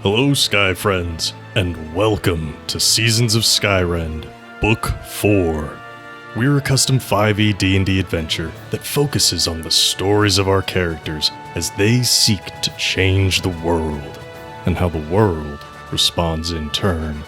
Hello, Sky Friends, and welcome to Seasons of Skyrend, Book 4. We're a custom 5e D&D adventure that focuses on the stories of our characters as they seek to change the world, and how the world responds in turn.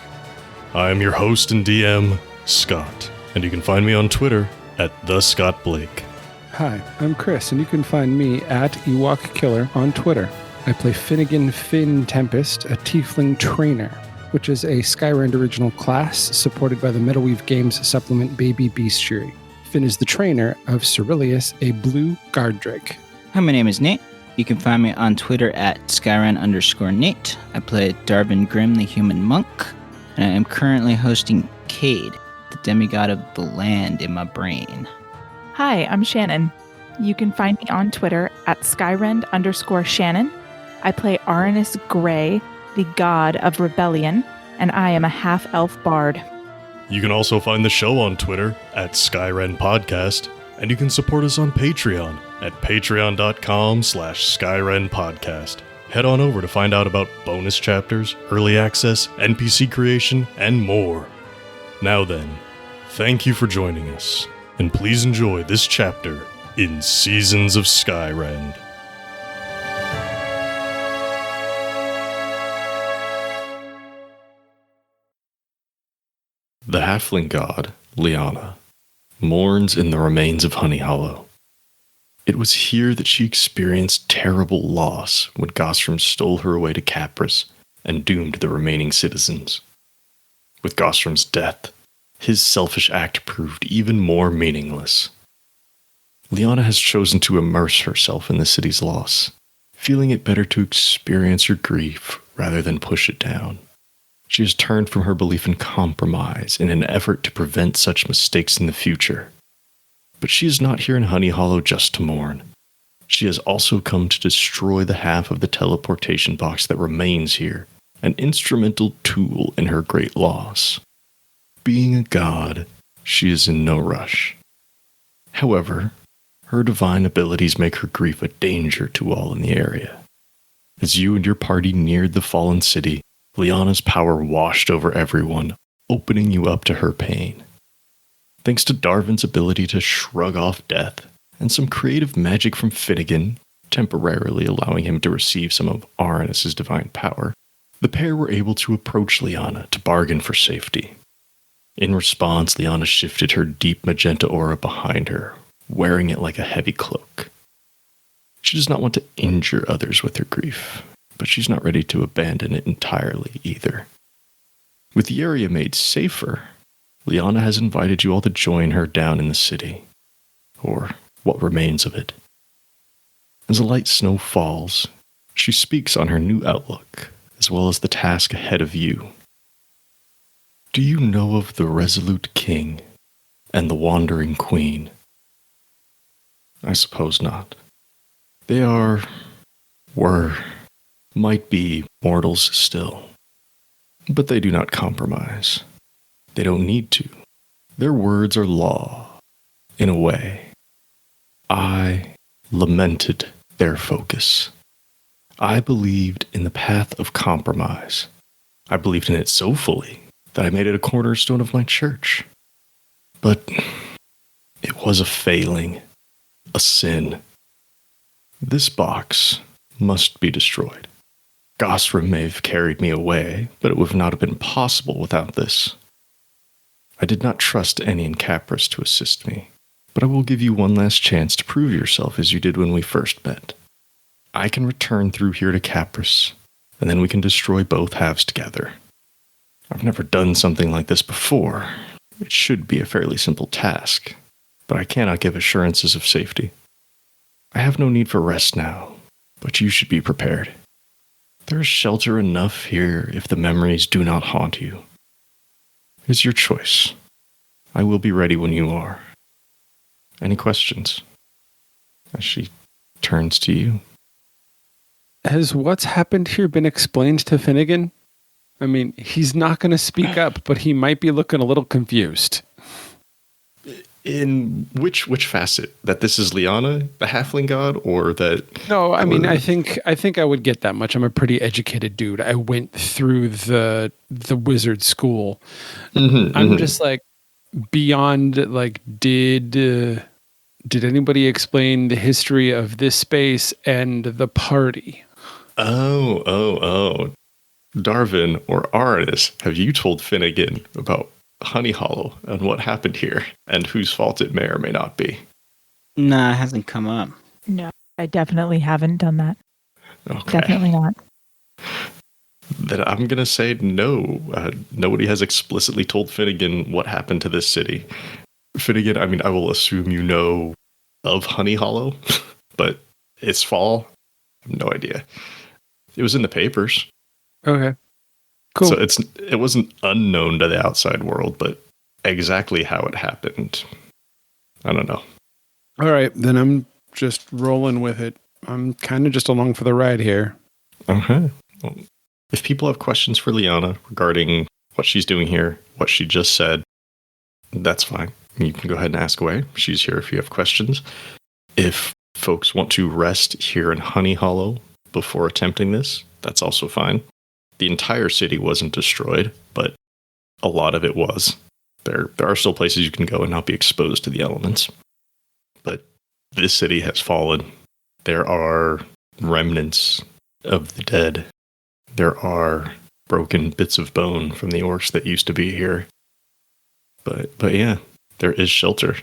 I am your host and DM, Scott, and you can find me on Twitter at @TheScottBlake. Hi, I'm Chris, and you can find me at EwokKiller on Twitter. I play Finnegan Finn Tempest, a tiefling trainer, which is a Skyrend original class supported by the Metalweave Games supplement Baby Bestiary. Finn is the trainer of Cerilius, a blue guard drake. Hi, my name is Nate. You can find me on Twitter at Skyrend_Nate. I play Darvin Grimm, the human monk, and I am currently hosting Cade, the demigod of the land in my brain. Hi, I'm Shannon. You can find me on Twitter at Skyrend_Shannon. I play Aranus Grey, the god of rebellion, and I am a half-elf bard. You can also find the show on Twitter at Skyrend Podcast, and you can support us on Patreon at patreon.com/Skyrend Podcast. Head on over to find out about bonus chapters, early access, NPC creation, and more. Now then, thank you for joining us, and please enjoy this chapter in Seasons of Skyrend. The halfling god, Lianna, mourns in the remains of Honey Hollow. It was here that she experienced terrible loss when Gostrom stole her away to Capris and doomed the remaining citizens. With Gostrom's death, his selfish act proved even more meaningless. Lianna has chosen to immerse herself in the city's loss, feeling it better to experience her grief rather than push it down. She has turned from her belief in compromise in an effort to prevent such mistakes in the future. But she is not here in Honey Hollow just to mourn. She has also come to destroy the half of the teleportation box that remains here, an instrumental tool in her great loss. Being a god, she is in no rush. However, her divine abilities make her grief a danger to all in the area. As you and your party neared the fallen city, Lianna's power washed over everyone, opening you up to her pain. Thanks to Darvin's ability to shrug off death, and some creative magic from Finnegan, temporarily allowing him to receive some of Aranus' divine power, the pair were able to approach Lianna to bargain for safety. In response, Lianna shifted her deep magenta aura behind her, wearing it like a heavy cloak. She does not want to injure others with her grief, but she's not ready to abandon it entirely either. With the area made safer, Lianna has invited you all to join her down in the city, or what remains of it. As a light snow falls, she speaks on her new outlook, as well as the task ahead of you. Do you know of the Resolute King and the Wandering Queen? I suppose not. They might be mortals still. But they do not compromise. They don't need to. Their words are law, in a way. I lamented their focus. I believed in the path of compromise. I believed in it so fully that I made it a cornerstone of my church. But it was a failing, a sin. This box must be destroyed. Gostrom may have carried me away, but it would not have been possible without this. I did not trust any in Capris to assist me, but I will give you one last chance to prove yourself as you did when we first met. I can return through here to Capris, and then we can destroy both halves together. I've never done something like this before. It should be a fairly simple task, but I cannot give assurances of safety. I have no need for rest now, but you should be prepared. There is shelter enough here if the memories do not haunt you. It's your choice. I will be ready when you are. Any questions? As she turns to you. Has what's happened here been explained to Finnegan? I mean, he's not going to speak up, but he might be looking a little confused. In which facet? That this is Lianna, the halfling god, or that? No, I mean, I think I would get that much. I'm a pretty educated dude. I went through the wizard school. I'm just like beyond like did anybody explain the history of this space and the party? Oh. Darvin or Aranus, have you told Finnegan about Honey Hollow and what happened here and whose fault it may or may not be? Nah, it hasn't come up. No, I definitely haven't done that. Okay. Definitely not. Then I'm going to say no. Nobody has explicitly told Finnegan what happened to this city. Finnegan, I mean, I will assume you know of Honey Hollow, but it's fall. I have no idea. It was in the papers. Okay. Cool. So it wasn't unknown to the outside world, but exactly how it happened, I don't know. All right, then I'm just rolling with it. I'm kind of just along for the ride here. Okay. Well, if people have questions for Lianna regarding what she's doing here, what she just said, that's fine. You can go ahead and ask away. She's here if you have questions. If folks want to rest here in Honey Hollow before attempting this, that's also fine. The entire city wasn't destroyed, but a lot of it was. There are still places you can go and not be exposed to the elements. But this city has fallen. There are remnants of the dead. There are broken bits of bone from the orcs that used to be here. But yeah, there is shelter.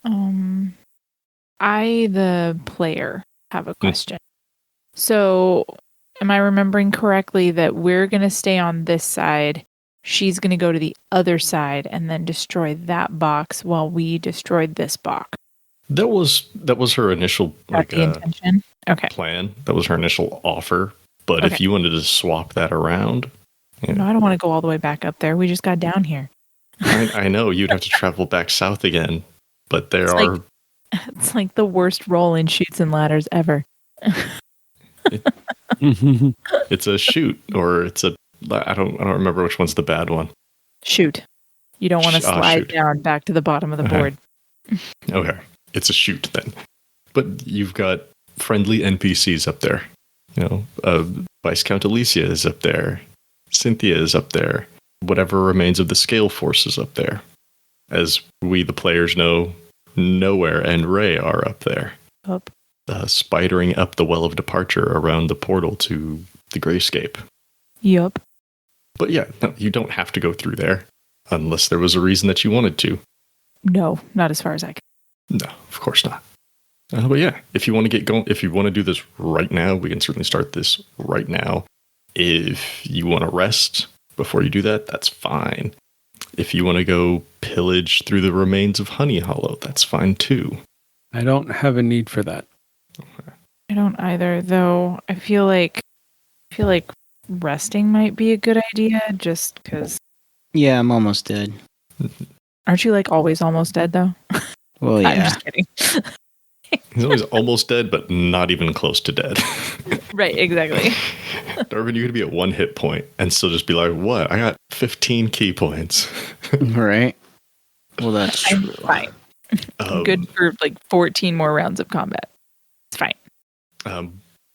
I, the player, have a question. So, am I remembering correctly that we're going to stay on this side, she's going to go to the other side and then destroy that box while we destroyed this box? That was her initial The intention? Okay. plan. That was her initial offer. But if you wanted to swap that around... No, I don't want to go all the way back up there. We just got down here. I know, you'd have to travel back south again. But It's like the worst roll in Chutes and Ladders ever. It's a shoot, or it's a... I don't remember which one's the bad one. Shoot. You don't want to slide down back to the bottom of the board. Okay. It's a shoot then. But you've got friendly NPCs up there. You know, Viscount Alicia is up there. Cynthia is up there. Whatever remains of the Scale Force is up there. As we, the players, know, Nowhere and Ray are up there. Up. Spidering up the Well of Departure around the portal to the Grayscape. Yup. But yeah, no, you don't have to go through there. Unless there was a reason that you wanted to. No, not as far as I can. No, of course not. But yeah, if you want to get going, if you want to do this right now, we can certainly start this right now. If you want to rest before you do that, that's fine. If you want to go pillage through the remains of Honey Hollow, that's fine too. I don't have a need for that. Okay. I don't either, though. I feel like resting might be a good idea, just because. Yeah, I'm almost dead. Aren't you like always almost dead though? Well, yeah. I'm just kidding. He's always almost dead, but not even close to dead. Right, exactly. Darvin, you could be at 1 hit point and still just be like, what? I got 15 key points. Right. Well, that's true. I'm fine. Good for like 14 more rounds of combat. It's fine.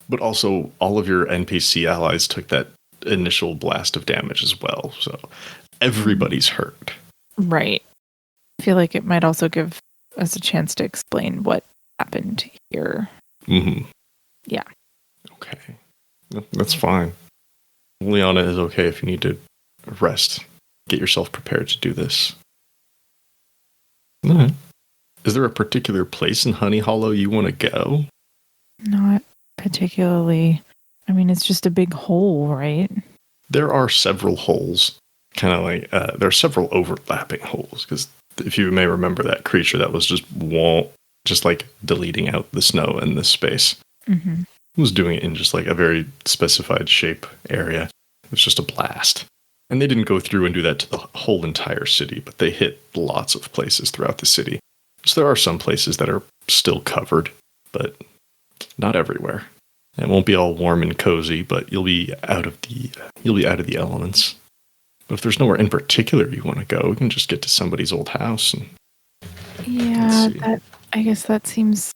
But also, all of your NPC allies took that initial blast of damage as well. So everybody's hurt. Right. I feel like it might also give us a chance to explain what happened here. Mm-hmm. Yeah. Okay. That's fine. Lianna is okay if you need to rest. Get yourself prepared to do this. All right. Is there a particular place in Honey Hollow you want to go? Not particularly. I mean, it's just a big hole, right? There are several holes. Kind of like, there are several overlapping holes. Because if you may remember that creature that was just like deleting out the snow in this space. Mm-hmm. It was doing it in just like a very specified shape area. It was just a blast. And they didn't go through and do that to the whole entire city, but they hit lots of places throughout the city. So there are some places that are still covered, but not everywhere. It won't be all warm and cozy, but you'll be out of the elements. But if there's nowhere in particular you want to go, you can just get to somebody's old house and Yeah, see. I guess that seems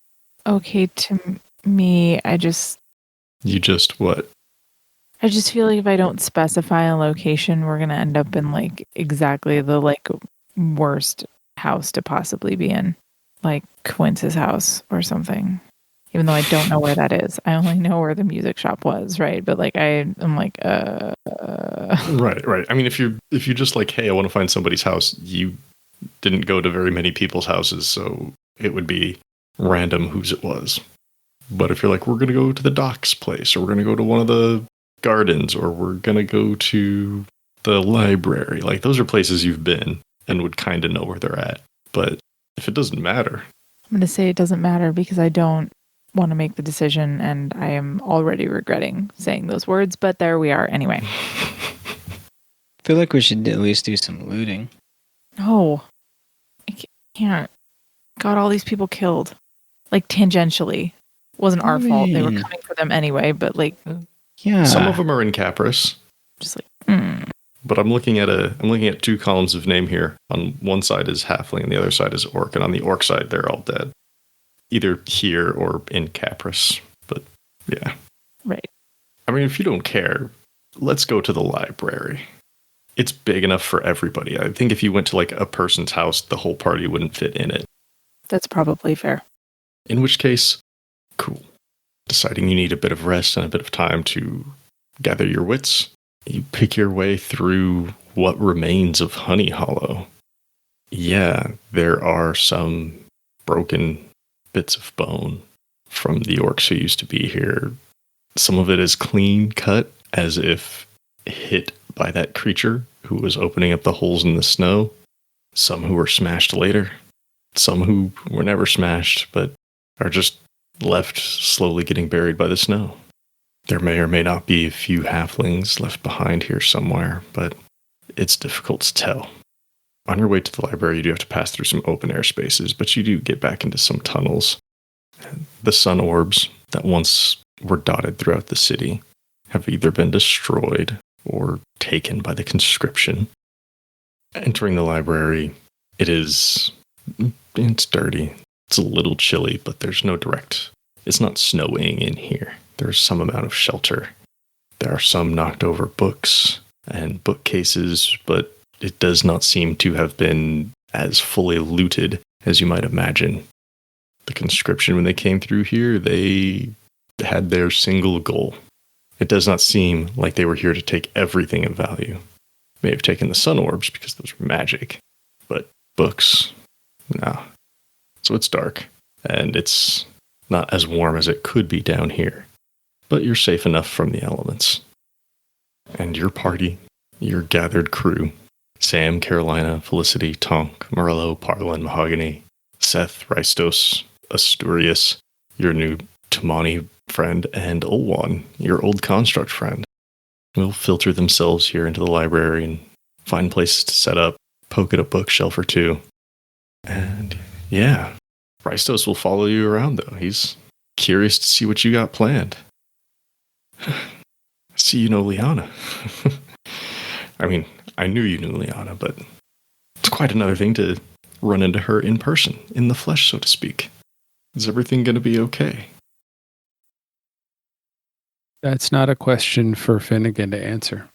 okay to me. You just what? I just feel like if I don't specify a location, we're gonna end up in like exactly the like worst house to possibly be in, like Quince's house or something. Even though I don't know where that is, I only know where the music shop was, right? But like I'm like, Right. I mean, if you just like, hey, I want to find somebody's house, you didn't go to very many people's houses, so it would be random whose it was. But if you're like, we're gonna go to the docks place, or we're gonna go to one of the gardens, or we're gonna go to the library, like those are places you've been and would kind of know where they're at. But if it doesn't matter, I'm gonna say it doesn't matter because I don't want to make the decision, and I am already regretting saying those words. But there we are, anyway. I feel like we should at least do some looting. Oh, I can't. Got all these people killed, like tangentially. Wasn't our fault. They were coming for them anyway. But like, Yeah, some of them are in Capris. just like, But I'm looking at two columns of name here. On one side is halfling, and the other side is orc. And on the orc side, they're all dead, either here or in Capris. But yeah, right. I mean, if you don't care, let's go to the library. It's big enough for everybody. I think if you went to like a person's house, the whole party wouldn't fit in it. That's probably fair. In which case, cool. Deciding you need a bit of rest and a bit of time to gather your wits, you pick your way through what remains of Honey Hollow. Yeah, there are some broken bits of bone from the orcs who used to be here. Some of it is clean cut, as if hit by that creature who was opening up the holes in the snow. Some who were smashed later. Some who were never smashed, but are just left slowly getting buried by the snow. There may or may not be a few halflings left behind here somewhere, but it's difficult to tell. On your way to the library, you do have to pass through some open air spaces, but you do get back into some tunnels. The sun orbs that once were dotted throughout the city have either been destroyed or taken by the conscription. Entering the library, it's dirty. It's a little chilly, but there's no it's not snowing in here. There's some amount of shelter. There are some knocked over books and bookcases, but it does not seem to have been as fully looted as you might imagine. The conscription, when they came through here, they had their single goal. It does not seem like they were here to take everything of value. May have taken the sun orbs because those were magic, but books, no. So it's dark, and it's not as warm as it could be down here, but you're safe enough from the elements. And your party, your gathered crew, Sam, Carolina, Felicity, Tonk, Morello, Parlin, Mahogany, Seth, Ristos, Asturias, your new Tamani friend, and Olwan, your old construct friend, will filter themselves here into the library and find places to set up, poke at a bookshelf or two. And yeah, Ristos will follow you around, though. He's curious to see what you got planned. See, you know Lianna. I mean, I knew you knew Lianna, but it's quite another thing to run into her in person, in the flesh, so to speak. Is everything going to be okay? That's not a question for Finnegan to answer.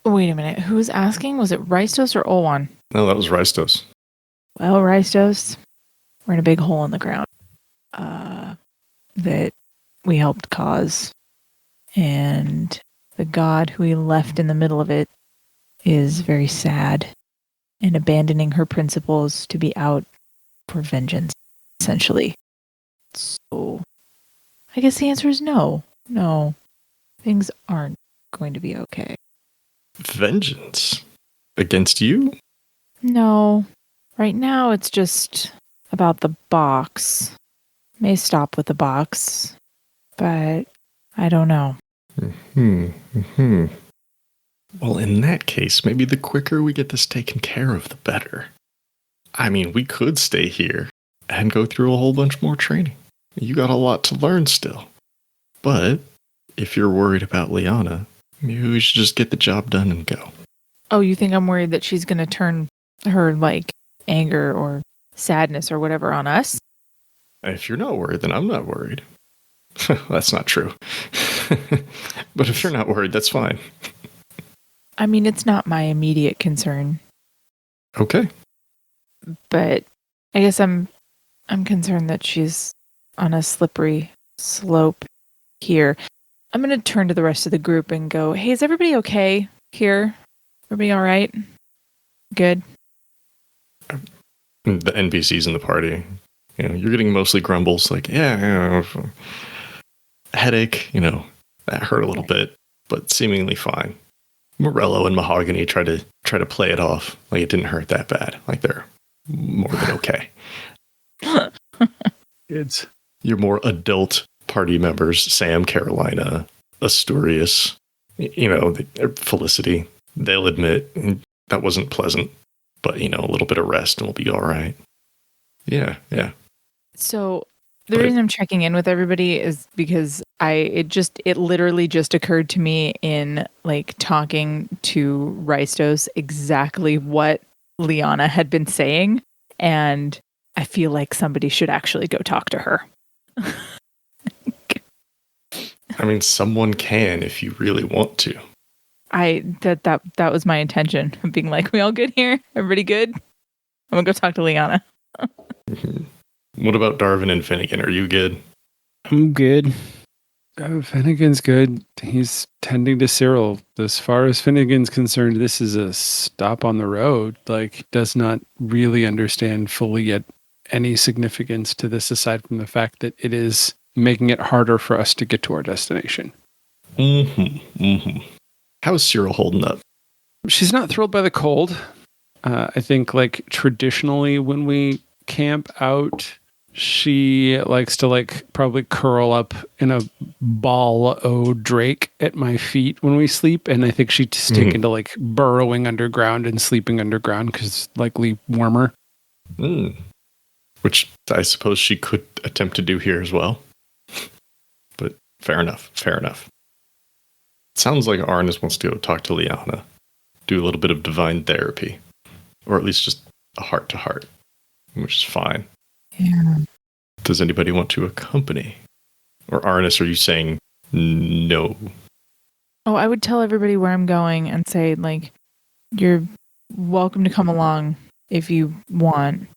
Wait a minute. Who's asking? Was it Ristos or Olwan? No, that was Ristos. Well, Ristos, we're in a big hole in the ground that we helped cause. And the god who we left in the middle of it is very sad and abandoning her principles to be out for vengeance, essentially. So I guess the answer is no. No, things aren't going to be okay. Vengeance? Against you? No. Right now it's just about the box. May stop with the box, but I don't know. Well, in that case, maybe the quicker we get this taken care of, the better. I mean, we could stay here and go through a whole bunch more training. You got a lot to learn still. But if you're worried about Lianna, maybe we should just get the job done and go. Oh, you think I'm worried that she's going to turn her, like, anger or sadness or whatever on us? If you're not worried, then I'm not worried. That's not true. But if you're not worried, that's fine. I mean, it's not my immediate concern, Okay. but I guess I'm concerned that she's on a slippery slope here. I'm going to turn to the rest of the group and go, hey, is everybody okay here? Everybody all right? Good. The NPCs in the party, you're getting mostly grumbles like, yeah, headache, that hurt a little bit, but seemingly fine. Morello and Mahogany try to play it off like it didn't hurt that bad, like they're more than okay. Kids. Your more adult party members, Sam, Carolina, Asturias, Felicity, they'll admit that wasn't pleasant, but a little bit of rest and we'll be all right. Yeah. So the reason I'm checking in with everybody is because it literally just occurred to me in like talking to Ristos exactly what Lianna had been saying, and I feel like somebody should actually go talk to her. I mean, someone can if you really want to. That was my intention of being like, we all good here? Everybody good? I'm gonna go talk to Lianna. What about Darvin and Finnegan? Are you good? I'm good. Finnegan's good. He's tending to Cyril. As far as Finnegan's concerned, this is a stop on the road. Like, does not really understand fully yet any significance to this aside from the fact that it is making it harder for us to get to our destination. How's Cyril holding up? She's not thrilled by the cold. I think, like, traditionally when we camp out, she likes to, like, probably curl up in a ball o' drake at my feet when we sleep. And I think she's taken to, like, burrowing underground and sleeping underground because it's likely warmer. Which I suppose she could attempt to do here as well. But fair enough. It sounds like Arnis wants to go talk to Lianna, do a little bit of divine therapy, or at least just a heart-to-heart, which is fine. Yeah. Does anybody want to accompany? Or Arnis, are you saying no? Oh, I would tell everybody where I'm going and say, like, you're welcome to come along if you want.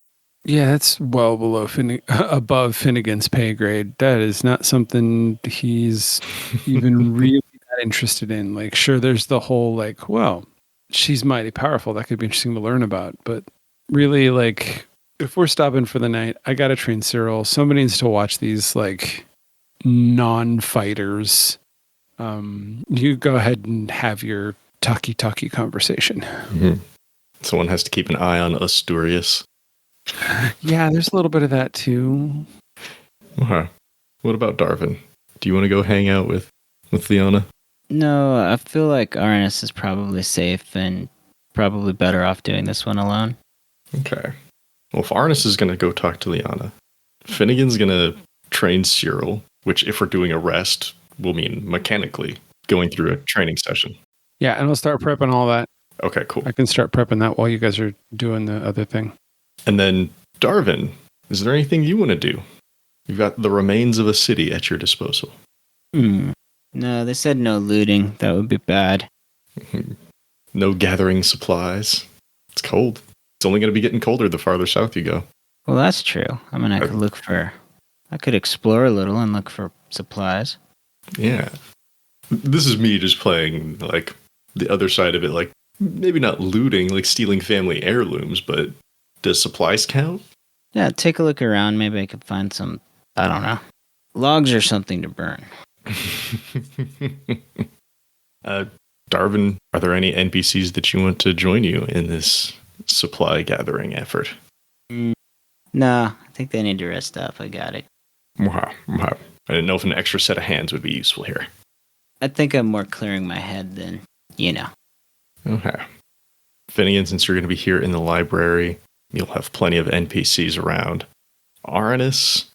Yeah, that's well below above Finnegan's pay grade. That is not something he's even really that interested in. Like, sure, there's the whole, like, well, she's mighty powerful. That could be interesting to learn about. But really, like, if we're stopping for the night, I got to train Cyril. Somebody needs to watch these, like, non-fighters. You go ahead and have your talkie-talkie conversation. Someone has to keep an eye on Asturias. Yeah, there's a little bit of that too. Okay. What about Darvin? Do you want to go hang out with Lianna? No, I feel like Arnis is probably safe and probably better off doing this one alone. Okay. Well, if Arnis is going to go talk to Lianna, Finnegan's going to train Cyril, which if we're doing a rest will mean mechanically going through a training session. Yeah, and I'll start prepping all that. Okay, cool. I can start prepping that while you guys are doing the other thing. And then, Darvin, is there anything you want to do? You've got the remains of a city at your disposal. No, they said no looting. That would be bad. No gathering supplies. It's cold. It's only going to be getting colder the farther south you go. Well, that's true. I mean, I could explore a little and look for supplies. Yeah. This is me just playing, like, the other side of it, like, maybe not looting, like stealing family heirlooms, but does supplies count? Yeah, take a look around. Maybe I could find some, I don't know, logs or something to burn. Darvin, are there any NPCs that you want to join you in this supply gathering effort? No, I think they need to rest up. I got it. I didn't know if an extra set of hands would be useful here. I think I'm more clearing my head than, Okay. Finnegan, since you're going to be here in the library, you'll have plenty of NPCs around. Arnis,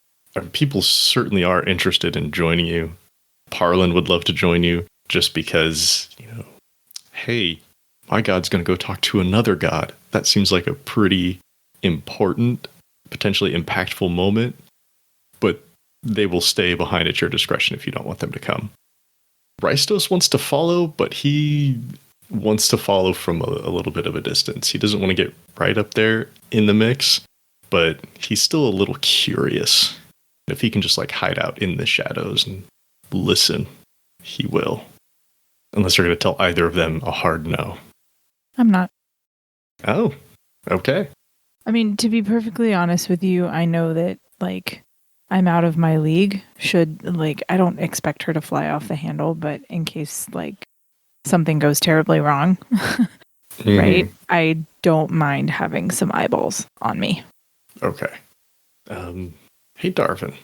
people certainly are interested in joining you. Parlin would love to join you just because, hey, my god's going to go talk to another god. That seems like a pretty important, potentially impactful moment, but they will stay behind at your discretion if you don't want them to come. Rystos wants to follow, but he wants to follow from a little bit of a distance. He doesn't want to get right up there in the mix, but he's still a little curious. If he can just like hide out in the shadows and listen, he will. Unless you're going to tell either of them a hard no. I'm not. Oh, okay. I mean, to be perfectly honest with you, I know that, like, I'm out of my league. I don't expect her to fly off the handle, but in case, like, something goes terribly wrong, right? I don't mind having some eyeballs on me. Okay. Hey, Darvin.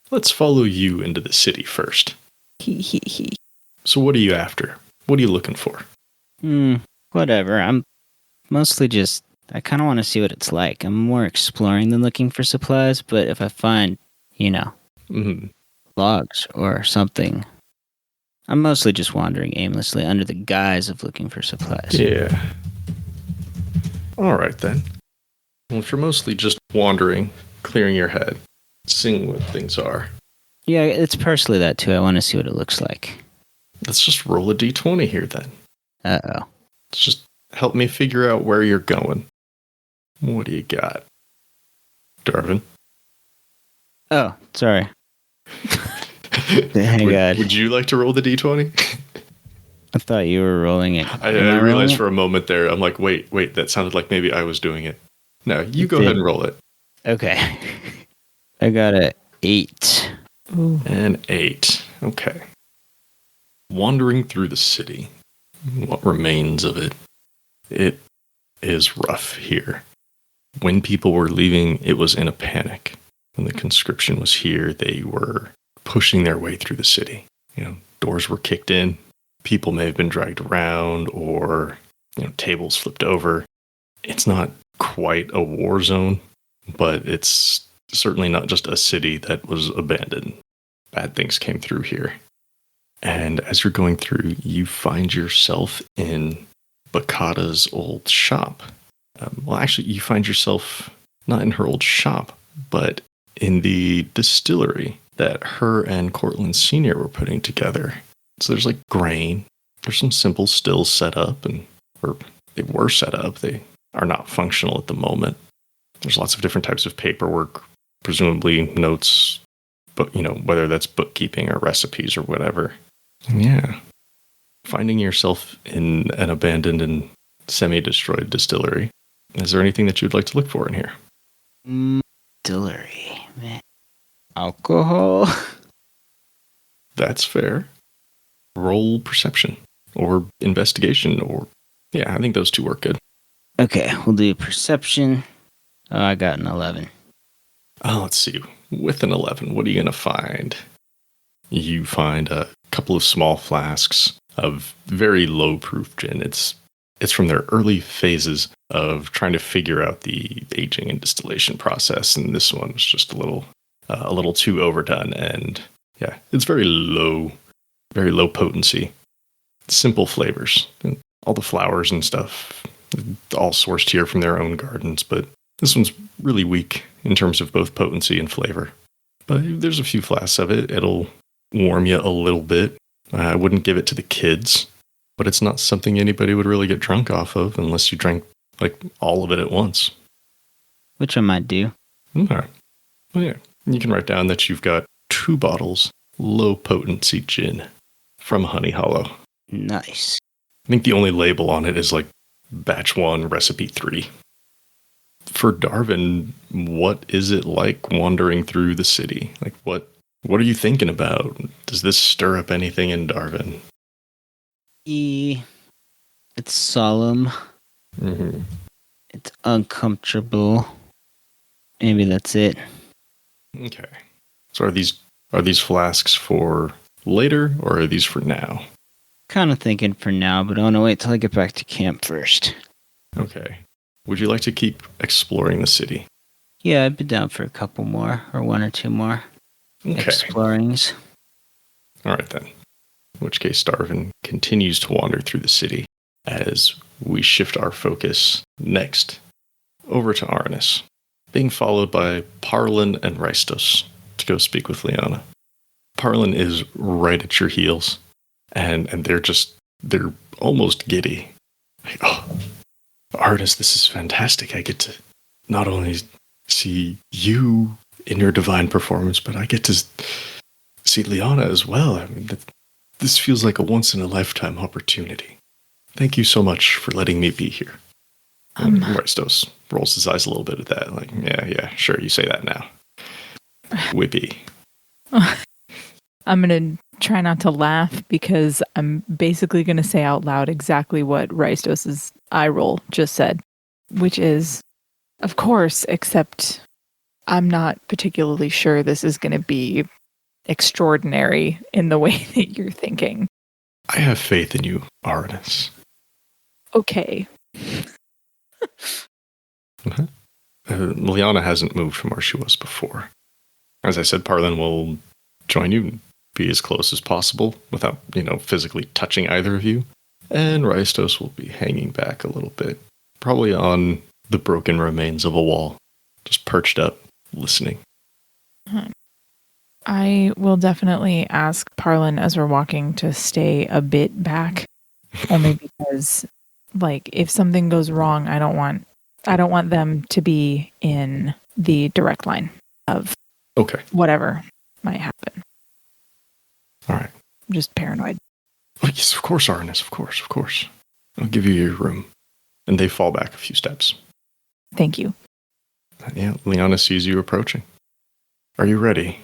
Let's follow you into the city first. He. So what are you after? What are you looking for? Whatever. I'm mostly just... I kind of want to see what it's like. I'm more exploring than looking for supplies, but if I find, logs or something, I'm mostly just wandering aimlessly under the guise of looking for supplies. Yeah. All right, then. Well, if you're mostly just wandering, clearing your head, seeing what things are. Yeah, it's partially that, too. I want to see what it looks like. Let's just roll a d20 here, then. Uh-oh. Let's just help me figure out where you're going. What do you got? Darvin? Oh, sorry. Hang on. Would you like to roll the d20? I thought you were rolling it. I realized for a moment there, I'm like, wait, that sounded like maybe I was doing it. No, you go ahead and roll it. Okay. I got a 8. Ooh. An 8. Okay. Wandering through the city. What remains of it? It is rough here. When people were leaving, it was in a panic. When the conscription was here, they were pushing their way through the city. Doors were kicked in. People may have been dragged around or, tables flipped over. It's not quite a war zone, but it's certainly not just a city that was abandoned. Bad things came through here. And as you're going through, you find yourself in Bakata's old shop. Actually, you find yourself not in her old shop, but in the distillery that her and Cortland Sr. were putting together. So there's like grain. There's some simple stills set up, or they were set up. They are not functional at the moment. There's lots of different types of paperwork, presumably notes, but whether that's bookkeeping or recipes or whatever. Yeah. Finding yourself in an abandoned and semi-destroyed distillery. Is there anything that you'd like to look for in here? Distillery, man. Alcohol? That's fair. Roll perception or investigation I think those two work good. Okay, we'll do perception. Oh, I got an 11. Oh, let's see. With an 11, what are you going to find? You find a couple of small flasks of very low-proof gin. It's from their early phases of trying to figure out the aging and distillation process, and this one was just a little too overdone. And yeah, it's very low potency, simple flavors, and all the flowers and stuff, all sourced here from their own gardens. But this one's really weak in terms of both potency and flavor. But there's a few flasks of it. It'll warm you a little bit. I wouldn't give it to the kids, but it's not something anybody would really get drunk off of unless you drank like all of it at once. Which I might do. Okay. Well, yeah. You can write down that you've got 2 bottles low potency gin from Honey Hollow. Nice. I think the only label on it is like batch 1, recipe 3. For Darvin, what is it like wandering through the city? Like what are you thinking about? Does this stir up anything in Darvin? It's solemn. Mm-hmm. It's uncomfortable. Maybe that's it. Okay. So are these flasks for later or are these for now? Kind of thinking for now, but I want to wait till I get back to camp first. Okay. Would you like to keep exploring the city? Yeah, I'd be down for a couple more, or 1 or 2 more explorings. All right, then. In which case, Darvin continues to wander through the city as we shift our focus next over to Arnis, being followed by Parlin and Rystos to go speak with Lianna. Parlin is right at your heels, and they're almost giddy. Like, oh, Arnis, this is fantastic. I get to not only see you in your divine performance, but I get to see Lianna as well. I mean, this feels like a once-in-a-lifetime opportunity. Thank you so much for letting me be here. Rystos rolls his eyes a little bit at that. Like, yeah, sure, you say that now. Whippy. I'm going to try not to laugh because I'm basically going to say out loud exactly what Rystos' eye roll just said, which is, of course, except I'm not particularly sure this is going to be extraordinary in the way that you're thinking. I have faith in you, Arnis. Okay. Lianna hasn't moved from where she was before. As I said, Parlin will join you, be as close as possible without, physically touching either of you. And Rystos will be hanging back a little bit, probably on the broken remains of a wall, just perched up, listening. I will definitely ask Parlin as we're walking to stay a bit back, only because, if something goes wrong, I don't want them to be in the direct line of whatever might happen. All right. I'm just paranoid. Oh, yes, of course, Arnis, of course. I'll give you your room. And they fall back a few steps. Thank you. Yeah, Lianna sees you approaching. Are you ready?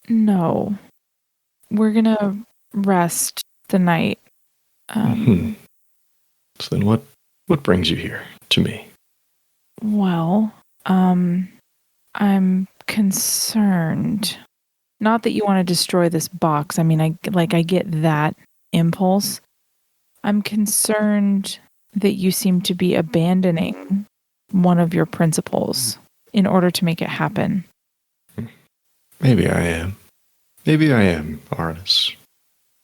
No. We're going to rest the night. So then what brings you here to me? Well, I'm concerned. Not that you want to destroy this box. I mean, I get that impulse. I'm concerned that you seem to be abandoning one of your principles in order to make it happen. Maybe I am, Arnis.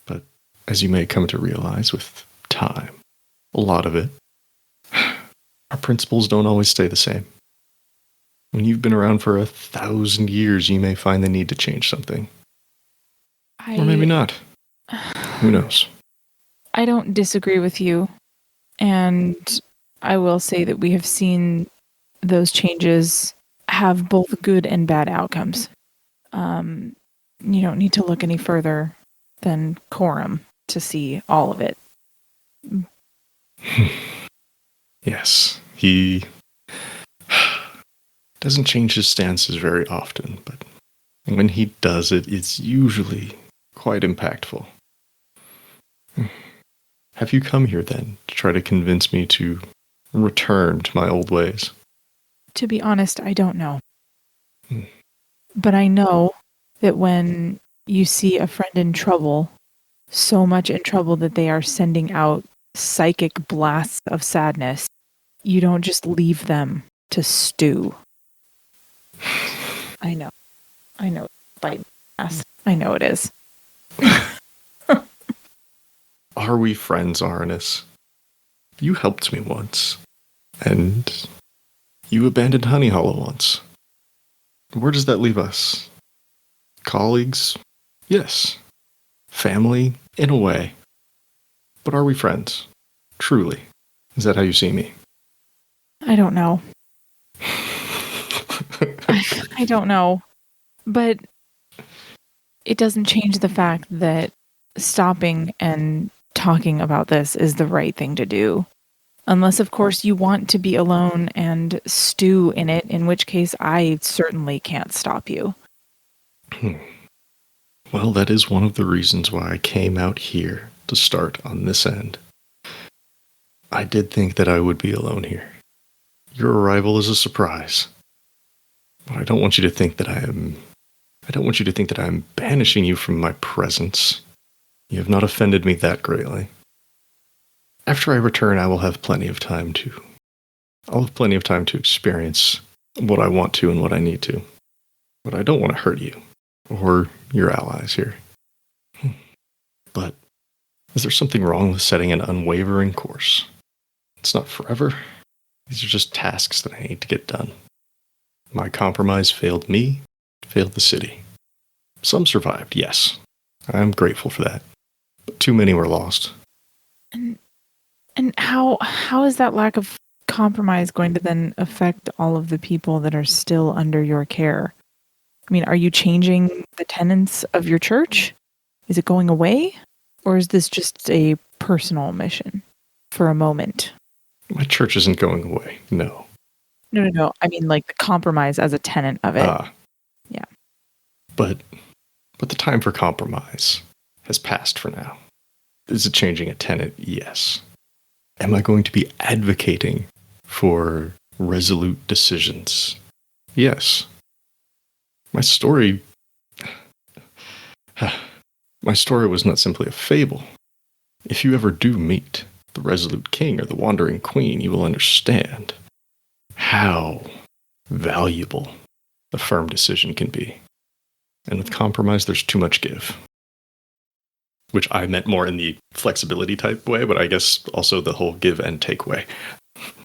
But as you may come to realize with time, a lot of it, our principles don't always stay the same. When you've been around for 1,000 years, you may find the need to change something. Or maybe not. Who knows? I don't disagree with you. And I will say that we have seen those changes have both good and bad outcomes. You don't need to look any further than Coram to see all of it. Yes, he doesn't change his stances very often, but when he does it, it's usually quite impactful. Have you come here then to try to convince me to return to my old ways? To be honest, I don't know. But I know that when you see a friend in trouble, so much in trouble that they are sending out psychic blasts of sadness, you don't just leave them to stew. I know. Bite ass. I know it is. Are we friends, Arnis? You helped me once. And you abandoned Honey Hollow once. Where does that leave us? Colleagues? Yes. Family? In a way. But are we friends? Truly? Is that how you see me? I don't know. I don't know. But it doesn't change the fact that stopping and talking about this is the right thing to do. Unless, of course, you want to be alone and stew in it, in which case I certainly can't stop you. Well, that is one of the reasons why I came out here to start on this end. I did think that I would be alone here. Your arrival is a surprise. But I don't want you to think that I am banishing you from my presence. You have not offended me that greatly. After I return, I will have plenty of time to experience what I want to and what I need to. But I don't want to hurt you or your allies here. But is there something wrong with setting an unwavering course? It's not forever. These are just tasks that I need to get done. My compromise failed me, failed the city. Some survived, yes. I'm grateful for that. But too many were lost. And how is that lack of compromise going to then affect all of the people that are still under your care? I mean, are you changing the tenets of your church? Is it going away? Or is this just a personal mission for a moment? My church isn't going away, no. No. I mean, like the compromise as a tenet of it. Yeah. But the time for compromise has passed for now. Is it changing a tenet? Yes. Am I going to be advocating for resolute decisions? Yes. My story was not simply a fable. If you ever do meet the resolute king or the wandering queen, you will understand how valuable a firm decision can be. And with compromise, there's too much give. Which I meant more in the flexibility type way, but I guess also the whole give and take way.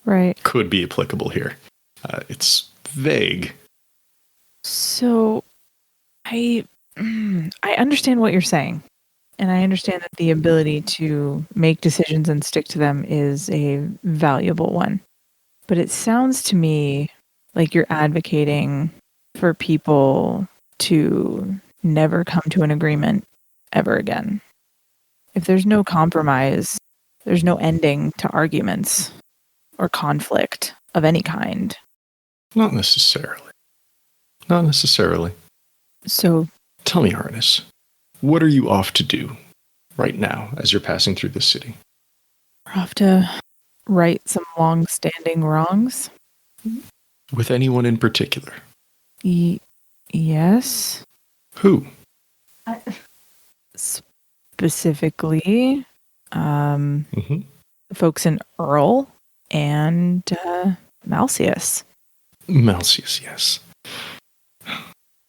Right. Could be applicable here. It's vague. So, I understand what you're saying. And I understand that the ability to make decisions and stick to them is a valuable one. But it sounds to me like you're advocating for people to never come to an agreement ever again. If there's no compromise, there's no ending to arguments or conflict of any kind. Not necessarily. Not necessarily. So, tell me, Arnis, what are you off to do right now as you're passing through the city? we're off to right some long-standing wrongs. With anyone in particular? Yes. Who? Specifically, folks in Earl and Malcius. Malcius, yes.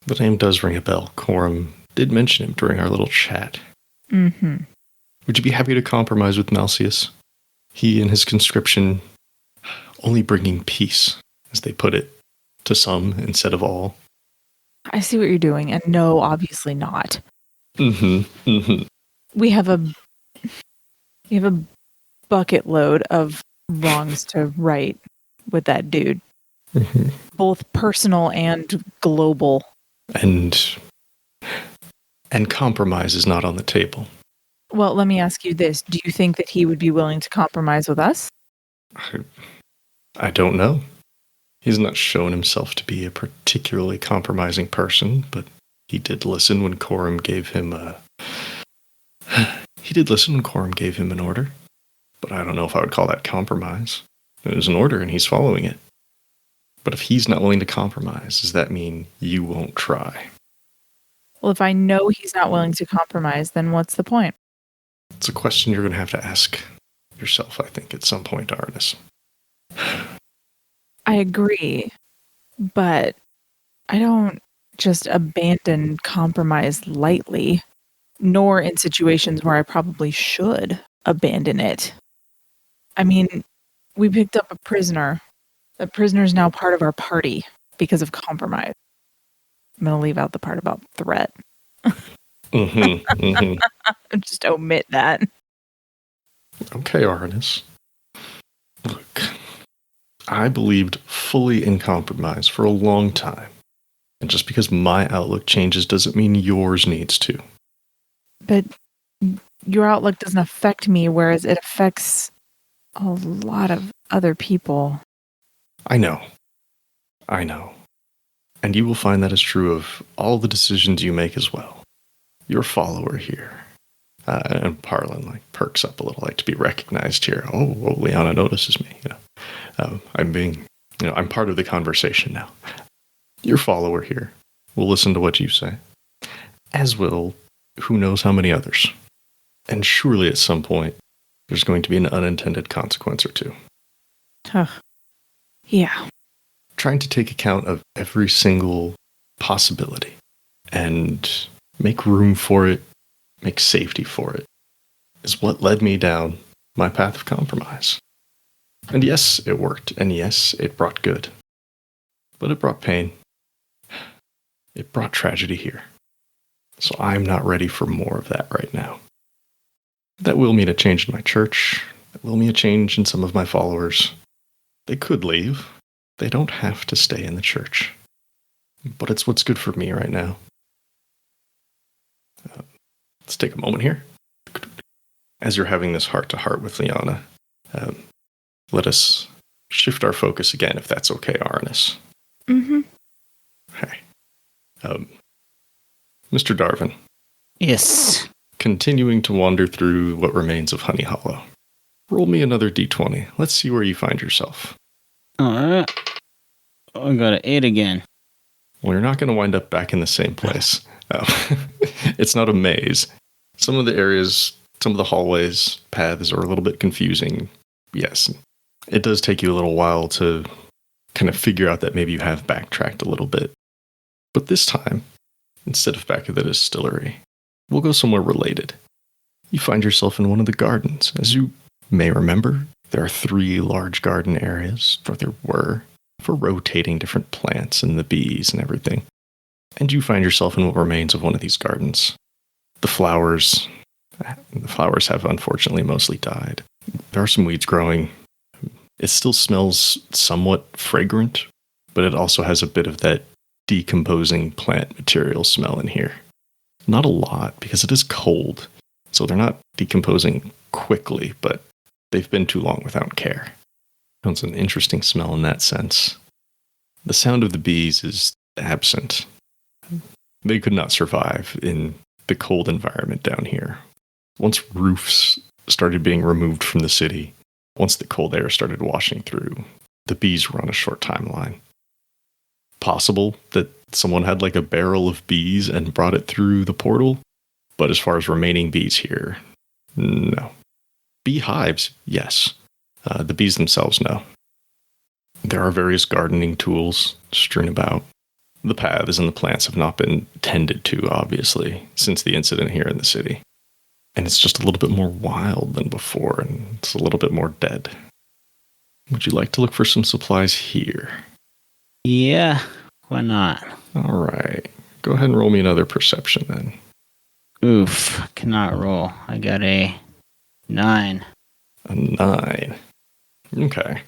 The name does ring a bell. Coram did mention him during our little chat. Mm-hmm. Would you be happy to compromise with Malcius? He and his conscription only bringing peace, as they put it, to some instead of all. I see what you're doing, and no, obviously not. We have a bucket load of wrongs to right with that dude. Both personal and global. And compromise is not on the table. Well, let me ask you this. Do you think that he would be willing to compromise with us? I don't know. He's not shown himself to be a particularly compromising person, but he did listen when Coram gave him an order. But I don't know if I would call that compromise. It was an order and he's following it. But if he's not willing to compromise, does that mean you won't try? Well, if I know he's not willing to compromise, then what's the point? It's a question you're going to have to ask yourself, I think, at some point, Arnis. I agree, but I don't just abandon compromise lightly, nor in situations where I probably should abandon it. I mean, we picked up a prisoner. The prisoner is now part of our party because of compromise. I'm going to leave out the part about threat. Just omit that. Okay, Arnis. Look, I believed fully in compromise for a long time. And just because my outlook changes doesn't mean yours needs to. But your outlook doesn't affect me, whereas it affects a lot of other people. I know. And you will find that is true of all the decisions you make as well. Your follower here. And Parlin perks up a little, like to be recognized here. Oh, Lianna notices me. I'm part of the conversation now. Your follower here will listen to what you say, as will who knows how many others. And surely at some point, there's going to be an unintended consequence or two. Yeah. Trying to take account of every single possibility and make room for it, make safety for it, is what led me down my path of compromise. And yes, it worked. And yes, it brought good. But it brought pain. It brought tragedy here. So I'm not ready for more of that right now. That will mean a change in my church. That will mean a change in some of my followers. They could leave. They don't have to stay in the church. But it's what's good for me right now. Let's take a moment here. As you're having this heart-to-heart with Lianna, let us shift our focus again, if that's okay, Aranis. Mm-hmm. Okay. Mr. Darvin. Yes. Continuing to wander through what remains of Honey Hollow. Roll me another d20. Let's see where you find yourself. All right. I got an 8 again. Well, you're not going to wind up back in the same place. It's not a maze. Some of the areas, some of the hallways, paths are a little bit confusing. Yes, it does take you a little while to kind of figure out that maybe you have backtracked a little bit. But this time, instead of back at the distillery, we'll go somewhere related. You find yourself in one of the gardens. As you may remember, there are 3 large garden areas, or there were, for rotating different plants and the bees and everything. And you find yourself in what remains of one of these gardens. The flowers have unfortunately mostly died. There are some weeds growing. It still smells somewhat fragrant, but it also has a bit of that decomposing plant material smell in here. Not a lot, because it is cold, so they're not decomposing quickly, but they've been too long without care. It's an interesting smell in that sense. The sound of the bees is absent. They could not survive in the cold environment down here. Once roofs started being removed from the city, once the cold air started washing through, the bees were on a short timeline. Possible that someone had like a barrel of bees and brought it through the portal, but as far as remaining bees here, no. Beehives, yes. The bees themselves, no. There are various gardening tools strewn about. The paths and the plants have not been tended to, obviously, since the incident here in the city. And it's just a little bit more wild than before, and it's a little bit more dead. Would you like to look for some supplies here? Yeah, why not? All right. Go ahead and roll me another perception then. Oof, cannot roll. I got a 9. A 9. Okay.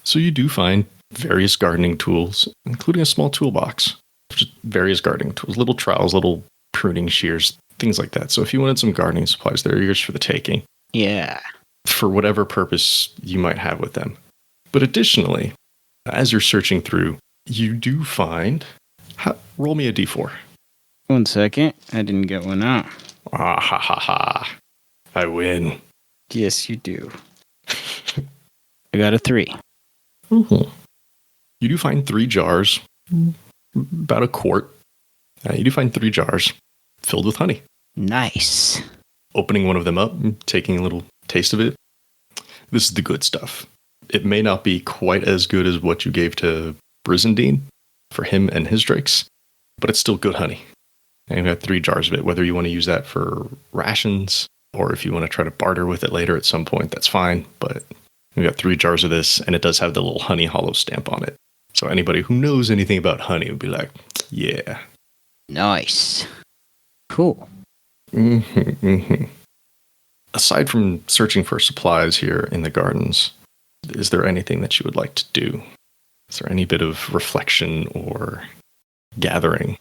So you do find various gardening tools, including a small toolbox. Just various gardening tools, little trowels, little pruning shears, things like that. So if you wanted some gardening supplies, they're yours for the taking. Yeah. For whatever purpose you might have with them. But additionally, as you're searching through, you do find... roll me a d4. 1 second. I didn't get one out. Ah, ha, ha, ha. I win. Yes, you do. I got a 3. Mm-hmm. You do find 3 jars, about a quart. You do find 3 jars filled with honey. Nice. Opening one of them up, taking a little taste of it. This is the good stuff. It may not be quite as good as what you gave to Brizendine for him and his drakes, but it's still good honey. And you've got 3 jars of it, whether you want to use that for rations or if you want to try to barter with it later at some point, that's fine. But we've got 3 jars of this, and it does have the little Honey Hollow stamp on it. So anybody who knows anything about honey would be like, yeah. Nice. Cool. Mm-hmm, mm-hmm. Aside from searching for supplies here in the gardens, is there anything that you would like to do? Is there any bit of reflection or gathering?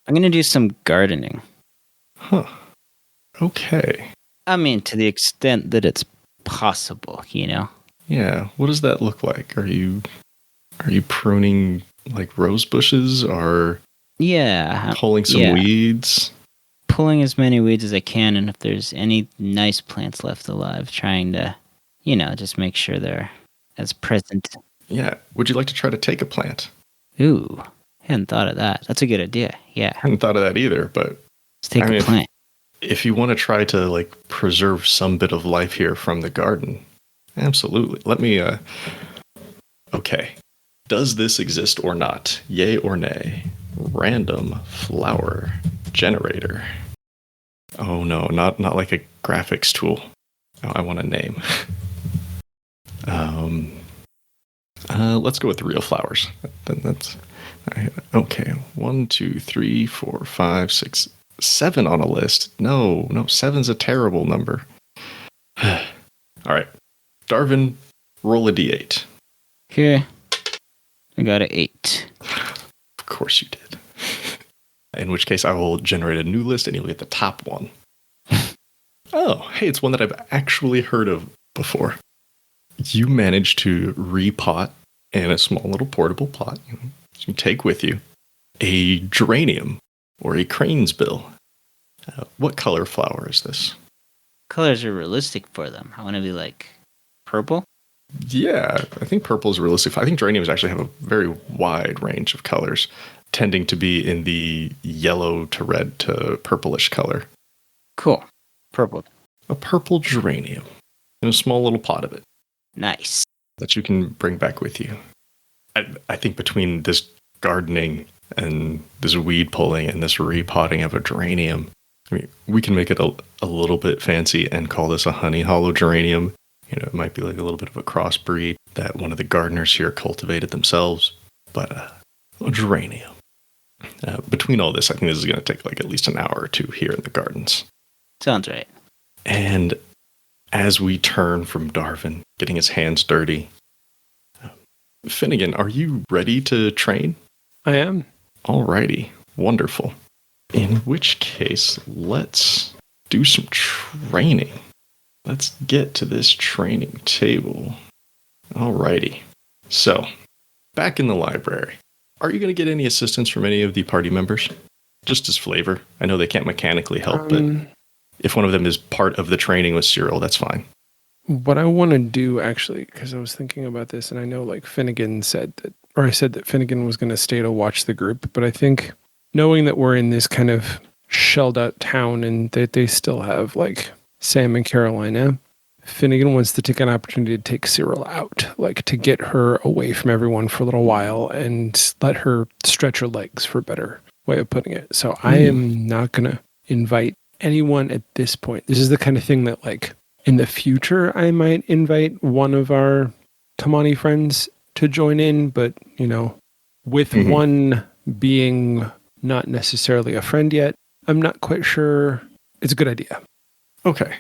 I'm going to do some gardening. Huh. Okay. I mean, to the extent that it's possible, you know? Yeah. What does that look like? Are you pruning like rose bushes or pulling some weeds? Pulling as many weeds as I can, and if there's any nice plants left alive, trying to, just make sure they're as present. Yeah. Would you like to try to take a plant? Ooh, hadn't thought of that. That's a good idea. Yeah. I hadn't thought of that either, but let's take a plant. If you want to try to preserve some bit of life here from the garden, absolutely. Let me, okay. Does this exist or not? Yay or nay? Random flower generator. Oh no, not like a graphics tool. Oh, I want a name. Let's go with real flowers. That's okay. 1, 2, 3, 4, 5, 6, 7 on a list. No, seven's a terrible number. All right, Darvin, roll a d8. Okay. I got an 8. Of course you did. In which case, I will generate a new list, and you'll get the top one. Oh, hey, it's one that I've actually heard of before. You managed to repot in a small little portable pot you take with you a geranium or a crane's bill. What color flower is this? Colors are realistic for them. I want to be like purple. Yeah, I think purple is realistic. I think geraniums actually have a very wide range of colors, tending to be in the yellow to red to purplish color. Cool. Purple. A purple geranium in a small little pot of it. Nice. That you can bring back with you. I think between this gardening and this weed pulling and this repotting of a geranium, I mean, we can make it a little bit fancy and call this a honey hollow geranium. You know, it might be like a little bit of a crossbreed that one of the gardeners here cultivated themselves, but a geranium. Between all this, I think this is going to take like at least an hour or two here in the gardens. Sounds right. And as we turn from Darvin getting his hands dirty, Finnegan, are you ready to train? I am. Alrighty, wonderful. In which case, let's do some training. Let's get to this training table. Alrighty. So, back in the library, are you going to get any assistance from any of the party members? Just as flavor. I know they can't mechanically help, but if one of them is part of the training with Cyril, that's fine. What I want to do, actually, because I was thinking about this, and I know like Finnegan said that, or I said that Finnegan was going to stay to watch the group, but I think knowing that we're in this kind of shelled out town and that they still have like Sam and Carolina, Finnegan wants to take an opportunity to take Cyril out, like to get her away from everyone for a little while and let her stretch her legs, for a better way of putting it. So I am not going to invite anyone at this point. This is the kind of thing that like in the future I might invite one of our Tamani friends to join in, but you know, with one being not necessarily a friend yet, I'm not quite sure it's a good idea. Okay.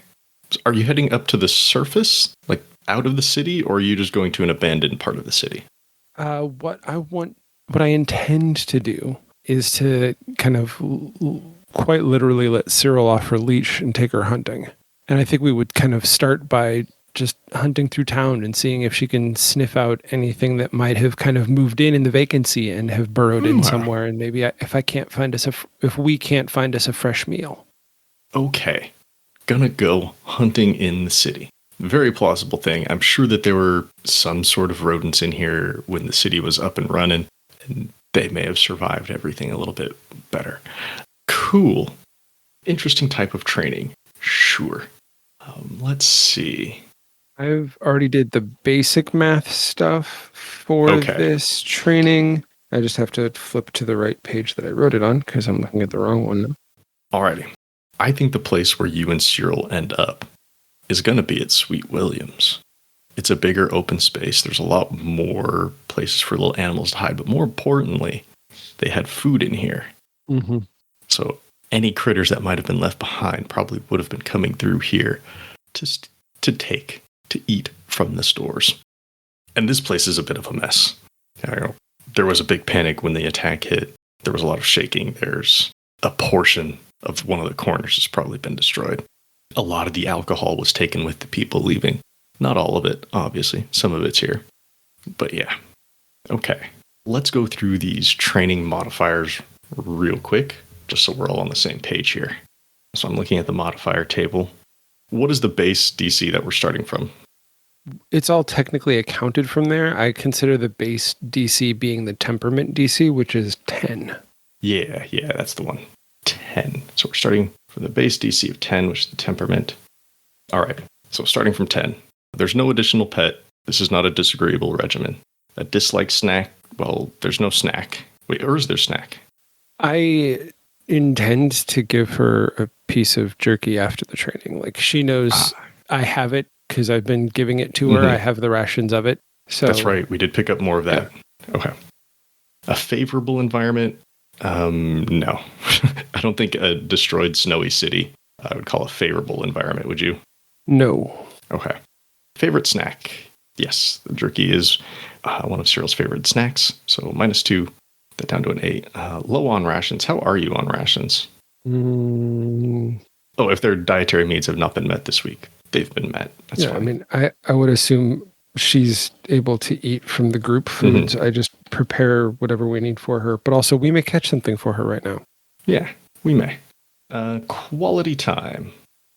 So are you heading up to the surface, like out of the city, or are you just going to an abandoned part of the city? What I intend to do is to kind of quite literally let Cyril off her leash and take her hunting. And I think we would kind of start by just hunting through town and seeing if she can sniff out anything that might have kind of moved in the vacancy and have burrowed in somewhere. And maybe if we can't find us a fresh meal. Okay. Gonna go hunting in the city. Very plausible thing. I'm sure that there were some sort of rodents in here when the city was up and running, and they may have survived everything a little bit better. Cool. Interesting type of training. Sure. Let's see. I've already did the basic math stuff for this training. I just have to flip to the right page that I wrote it on because I'm looking at the wrong one now. Alrighty. I think the place where you and Cyril end up is going to be at Sweet Williams. It's a bigger open space. There's a lot more places for little animals to hide, but more importantly, they had food in here. Mm-hmm. So any critters that might have been left behind probably would have been coming through here to eat from the stores. And this place is a bit of a mess. There was a big panic when the attack hit. There was a lot of shaking. There's a portion of one of the corners has probably been destroyed. A lot of the alcohol was taken with the people leaving. Not all of it, obviously. Some of it's here. But yeah. Okay. Let's go through these training modifiers real quick, just so we're all on the same page here. So I'm looking at the modifier table. What is the base DC that we're starting from? It's all technically accounted from there. I consider the base DC being the temperament DC, which is 10. Yeah, that's the one. 10. So we're starting from the base DC of 10, which is the temperament. All right. So starting from 10. There's no additional pet. This is not a disagreeable regimen. A disliked snack. Well, there's no snack. Wait, or is there snack? I intend to give her a piece of jerky after the training. Like she knows I have it because I've been giving it to her. I have the rations of it. So That's right. We did pick up more of that. Yeah. Okay. A favorable environment? No. I don't think a destroyed snowy city I would call a favorable environment, would you? No. Okay. Favorite snack? Yes, the jerky is one of Cyril's favorite snacks. So -2, that down to an 8. Low on rations. How are you on rations? Oh, if their dietary needs have not been met this week, they've been met. That's fine. I mean, I would assume she's able to eat from the group foods. I just prepare whatever we need for her. But also, we may catch something for her right now. Yeah, we may. Quality time.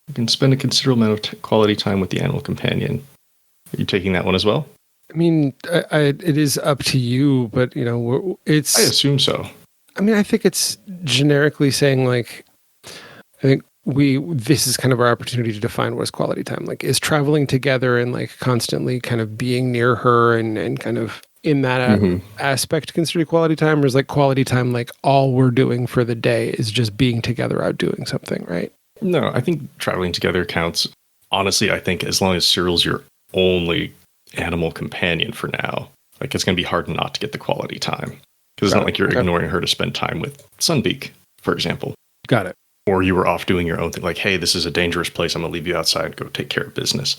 You can spend a considerable amount of quality time with the animal companion. Are you taking that one as well? I mean, it is up to you, but, it's... I assume so. I mean, I think it's generically saying, like, I think this is kind of our opportunity to define what is quality time. Like, is traveling together and, like, constantly kind of being near her and kind of in that aspect considered quality time? Or is, like, quality time, like, all we're doing for the day is just being together out doing something, right? No, I think traveling together counts. Honestly, I think as long as Cyril's your only animal companion for now, like, it's going to be hard not to get the quality time. Because it's not like you're ignoring her to spend time with Sunbeak, for example. Got it. Or you were off doing your own thing, like, hey, this is a dangerous place. I'm going to leave you outside, go take care of business.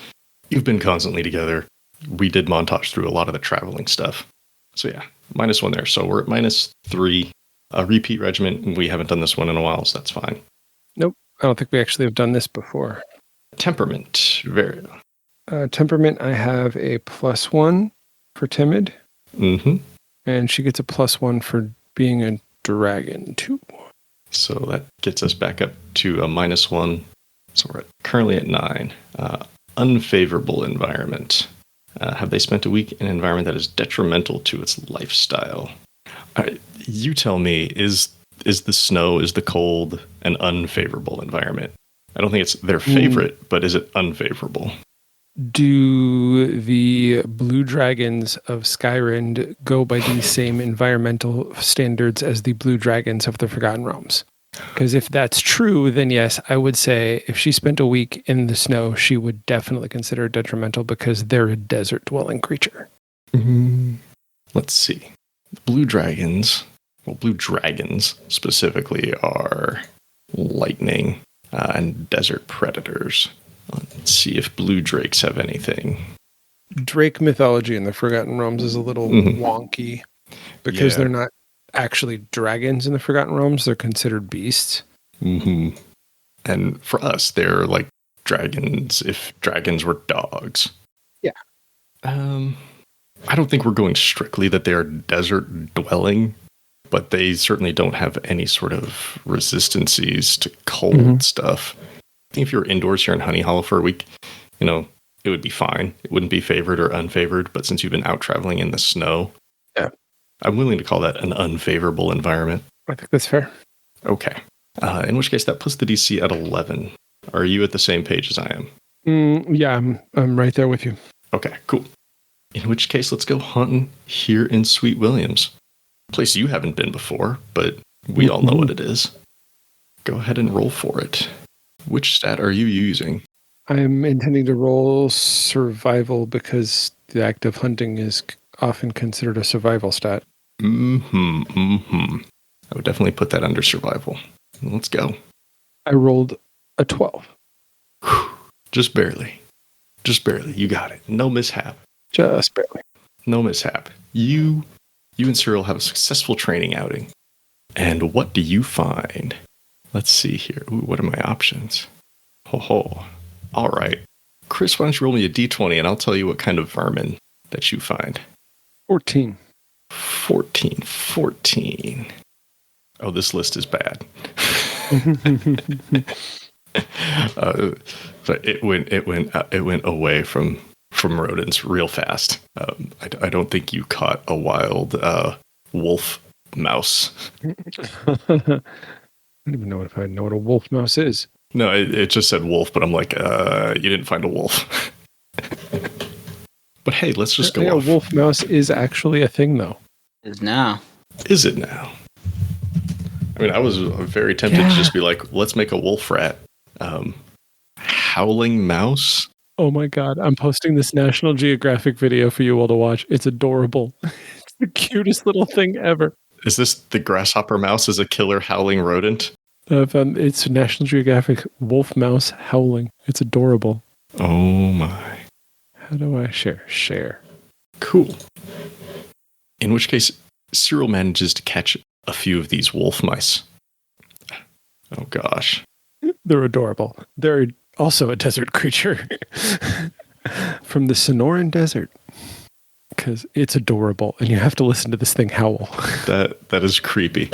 You've been constantly together. We did montage through a lot of the traveling stuff. So yeah, -1 there. So we're at -3. A repeat regiment. We haven't done this one in a while, so that's fine. Nope. I don't think we actually have done this before. Temperament. Very. Temperament, I have a +1 for timid. And she gets a +1 for being a dragon, too. So that gets us back up to a -1. So we're currently at 9. Unfavorable environment. Have they spent a week in an environment that is detrimental to its lifestyle? You tell me, is the snow, is the cold an unfavorable environment? I don't think it's their favorite, but is it unfavorable? Do the blue dragons of Skyrend go by the same environmental standards as the blue dragons of the Forgotten Realms? Because if that's true, then yes, I would say if she spent a week in the snow, she would definitely consider it detrimental because they're a desert-dwelling creature. Let's see. Blue dragons specifically are lightning and desert predators. Let's see if blue drakes have anything. Drake mythology in the Forgotten Realms is a little wonky because they're not actually dragons in the Forgotten Realms. They're considered beasts. And for us, they're like dragons if dragons were dogs. Yeah. I don't think we're going strictly that they are desert dwelling, but they certainly don't have any sort of resistances to cold stuff. I think if you were indoors here in Honey Hollow for a week, it would be fine. It wouldn't be favored or unfavored. But since you've been out traveling in the snow, I'm willing to call that an unfavorable environment. I think that's fair. Okay. In which case, that puts the DC at 11. Are you at the same page as I am? Yeah, I'm right there with you. Okay, cool. In which case, let's go hunting here in Sweet Williams. A place you haven't been before, but we all know what it is. Go ahead and roll for it. Which stat are you using? I'm intending to roll survival because the act of hunting is often considered a survival stat. I would definitely put that under survival. Let's go. I rolled a 12. Just barely. You got it. No mishap. Just barely. No mishap. You and Cyril have a successful training outing. And what do you find? Let's see here. Ooh, what are my options? Ho. All right. Chris, why don't you roll me a d20 and I'll tell you what kind of vermin that you find. 14. 14. Oh, this list is bad. But it went away from rodents real fast. I don't think you caught a wild wolf mouse. I don't even know if I know what a wolf mouse is. No, it just said wolf, but I'm like, you didn't find a wolf. But hey, let's just go off. A wolf mouse is actually a thing, though. Is now. Is it now? I mean, I was very tempted to just be like, let's make a wolf rat. Howling mouse? Oh my God. I'm posting this National Geographic video for you all to watch. It's adorable. It's the cutest little thing ever. Is this the grasshopper mouse as a killer howling rodent? It's National Geographic wolf mouse howling. It's adorable. Oh my. How do I share? Share. Cool. In which case, Cyril manages to catch a few of these wolf mice. Oh gosh. They're adorable. They're also a desert creature from the Sonoran Desert. Because it's adorable, and you have to listen to this thing howl. That is creepy.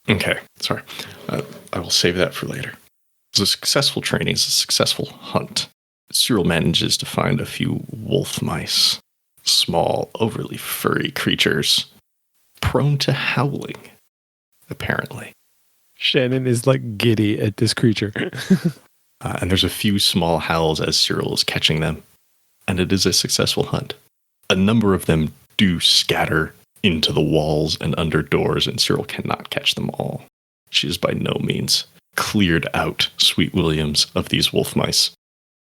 Okay, sorry. I will save that for later. So successful training is a successful hunt. Cyril manages to find a few wolf mice, small, overly furry creatures, prone to howling, apparently. Shannon is like giddy at this creature. And there's a few small howls as Cyril is catching them. And it is a successful hunt. A number of them do scatter into the walls and under doors, and Cyril cannot catch them all. She is by no means cleared out Sweet Williams of these wolf mice.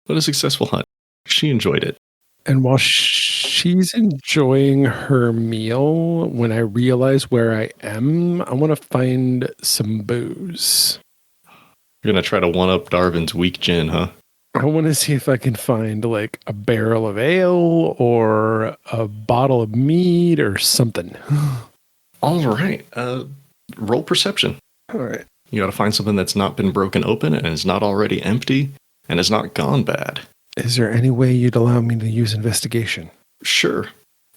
But a successful hunt. She enjoyed it. And while she's enjoying her meal, when I realize where I am, I want to find some booze. You're going to try to one-up Darvin's weak gin, huh? I want to see if I can find like a barrel of ale or a bottle of mead or something. All right. Roll perception. All right. You got to find something that's not been broken open and is not already empty and has not gone bad. Is there any way you'd allow me to use investigation? Sure.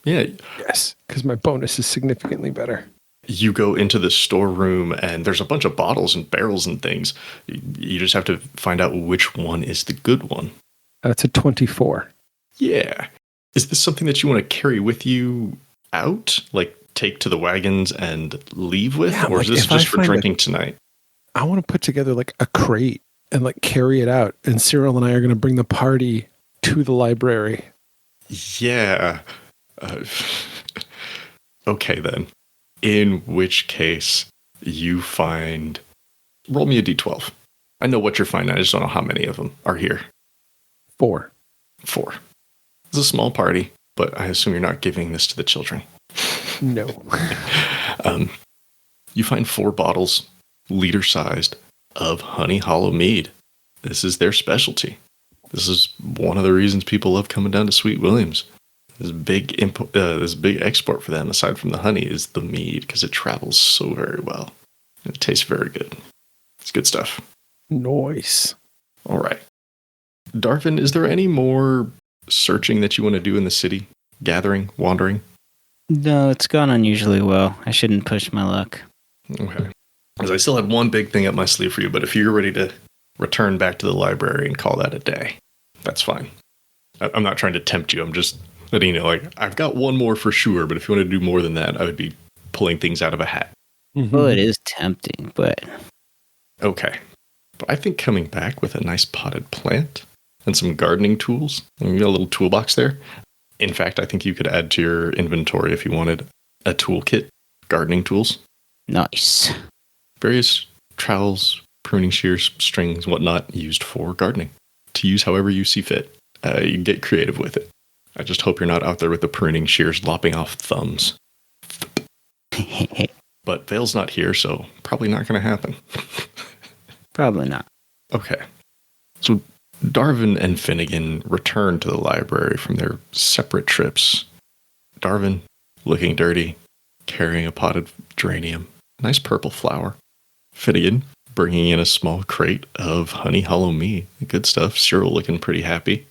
Yeah. Yes, because my bonus is significantly better. You go into the storeroom and there's a bunch of bottles and barrels and things. You just have to find out which one is the good one. That's a 24. Yeah. Is this something that you want to carry with you out? Like take to the wagons and leave with? Yeah, or is like, this if I just for find drinking tonight? I want to put together like a crate and like carry it out. And Cyril and I are going to bring the party to the library. Yeah. Okay, then. In which case, you find... Roll me a d12. I know what you're finding. I just don't know how many of them are here. 4. 4. It's a small party, but I assume you're not giving this to the children. No. You find 4 bottles, liter-sized, of Honey Hollow mead. This is their specialty. This is one of the reasons people love coming down to Sweet Williams. This big export for them, aside from the honey, is the mead, because it travels so very well. It tastes very good. It's good stuff. Nice. All right. Darvin, is there any more searching that you want to do in the city? Gathering? Wandering? No, it's gone unusually well. I shouldn't push my luck. Okay. Because I still had one big thing up my sleeve for you, but if you're ready to return back to the library and call that a day, that's fine. I'm not trying to tempt you. I'm just letting you know, like, I've got one more for sure, but if you want to do more than that, I would be pulling things out of a hat. Mm-hmm. Well, it is tempting, but... Okay. But I think coming back with a nice potted plant and some gardening tools, and you got a little toolbox there. In fact, I think you could add to your inventory if you wanted a toolkit, gardening tools. Nice. Various trowels, pruning shears, strings, whatnot, used for gardening. To use however you see fit. You can get creative with it. I just hope you're not out there with the pruning shears lopping off thumbs. But Vale's not here, so probably not going to happen. Probably not. Okay. So Darvin and Finnegan return to the library from their separate trips. Darvin, looking dirty, carrying a potted geranium, nice purple flower. Finnegan, bringing in a small crate of Honey Hollow mead. Good stuff. Cyril looking pretty happy.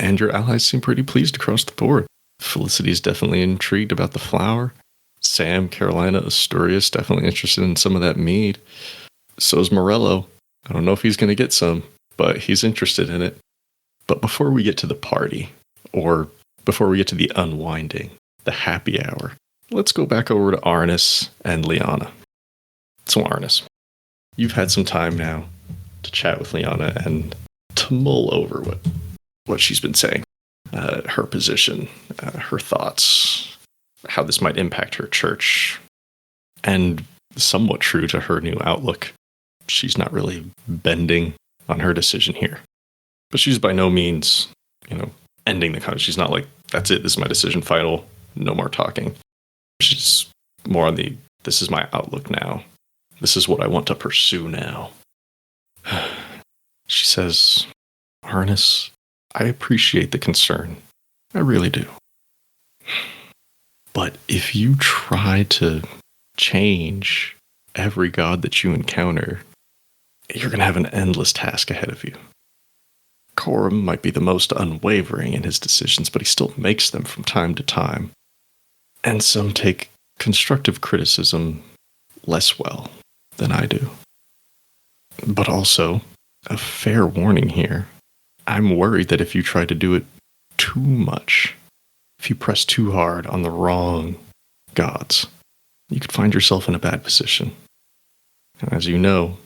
And your allies seem pretty pleased across the board. Felicity's definitely intrigued about the flower. Sam, Carolina, Asturias, definitely interested in some of that mead. So's Morello. I don't know if he's going to get some, but he's interested in it. But before we get to the party, or before we get to the unwinding, the happy hour, let's go back over to Arnis and Lianna. So Arnis, you've had some time now to chat with Lianna and to mull over what she's been saying, her position, her thoughts, how this might impact her church, and somewhat true to her new outlook. She's not really bending on her decision here. But she's by no means, ending the conversation. She's not like, that's it, this is my decision, final, no more talking. She's more on the, this is my outlook now. This is what I want to pursue now. She says, Arnis, I appreciate the concern. I really do. But if you try to change every god that you encounter, you're going to have an endless task ahead of you. Coram might be the most unwavering in his decisions, but he still makes them from time to time. And some take constructive criticism less well than I do. But also, a fair warning here. I'm worried that if you try to do it too much, if you press too hard on the wrong gods, you could find yourself in a bad position. And as you know,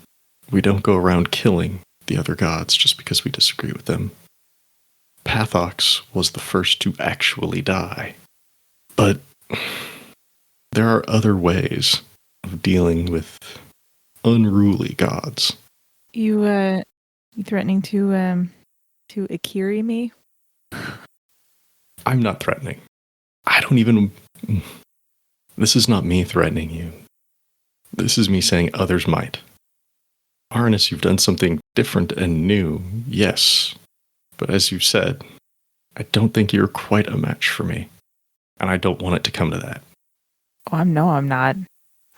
we don't go around killing the other gods just because we disagree with them. Pathox was the first to actually die. But there are other ways of dealing with unruly gods. You threatening to Akiri me? I'm not threatening. I don't even... This is not me threatening you. This is me saying others might. Arnis, you've done something different and new, yes. But as you've said, I don't think you're quite a match for me. And I don't want it to come to that. Oh, I'm not.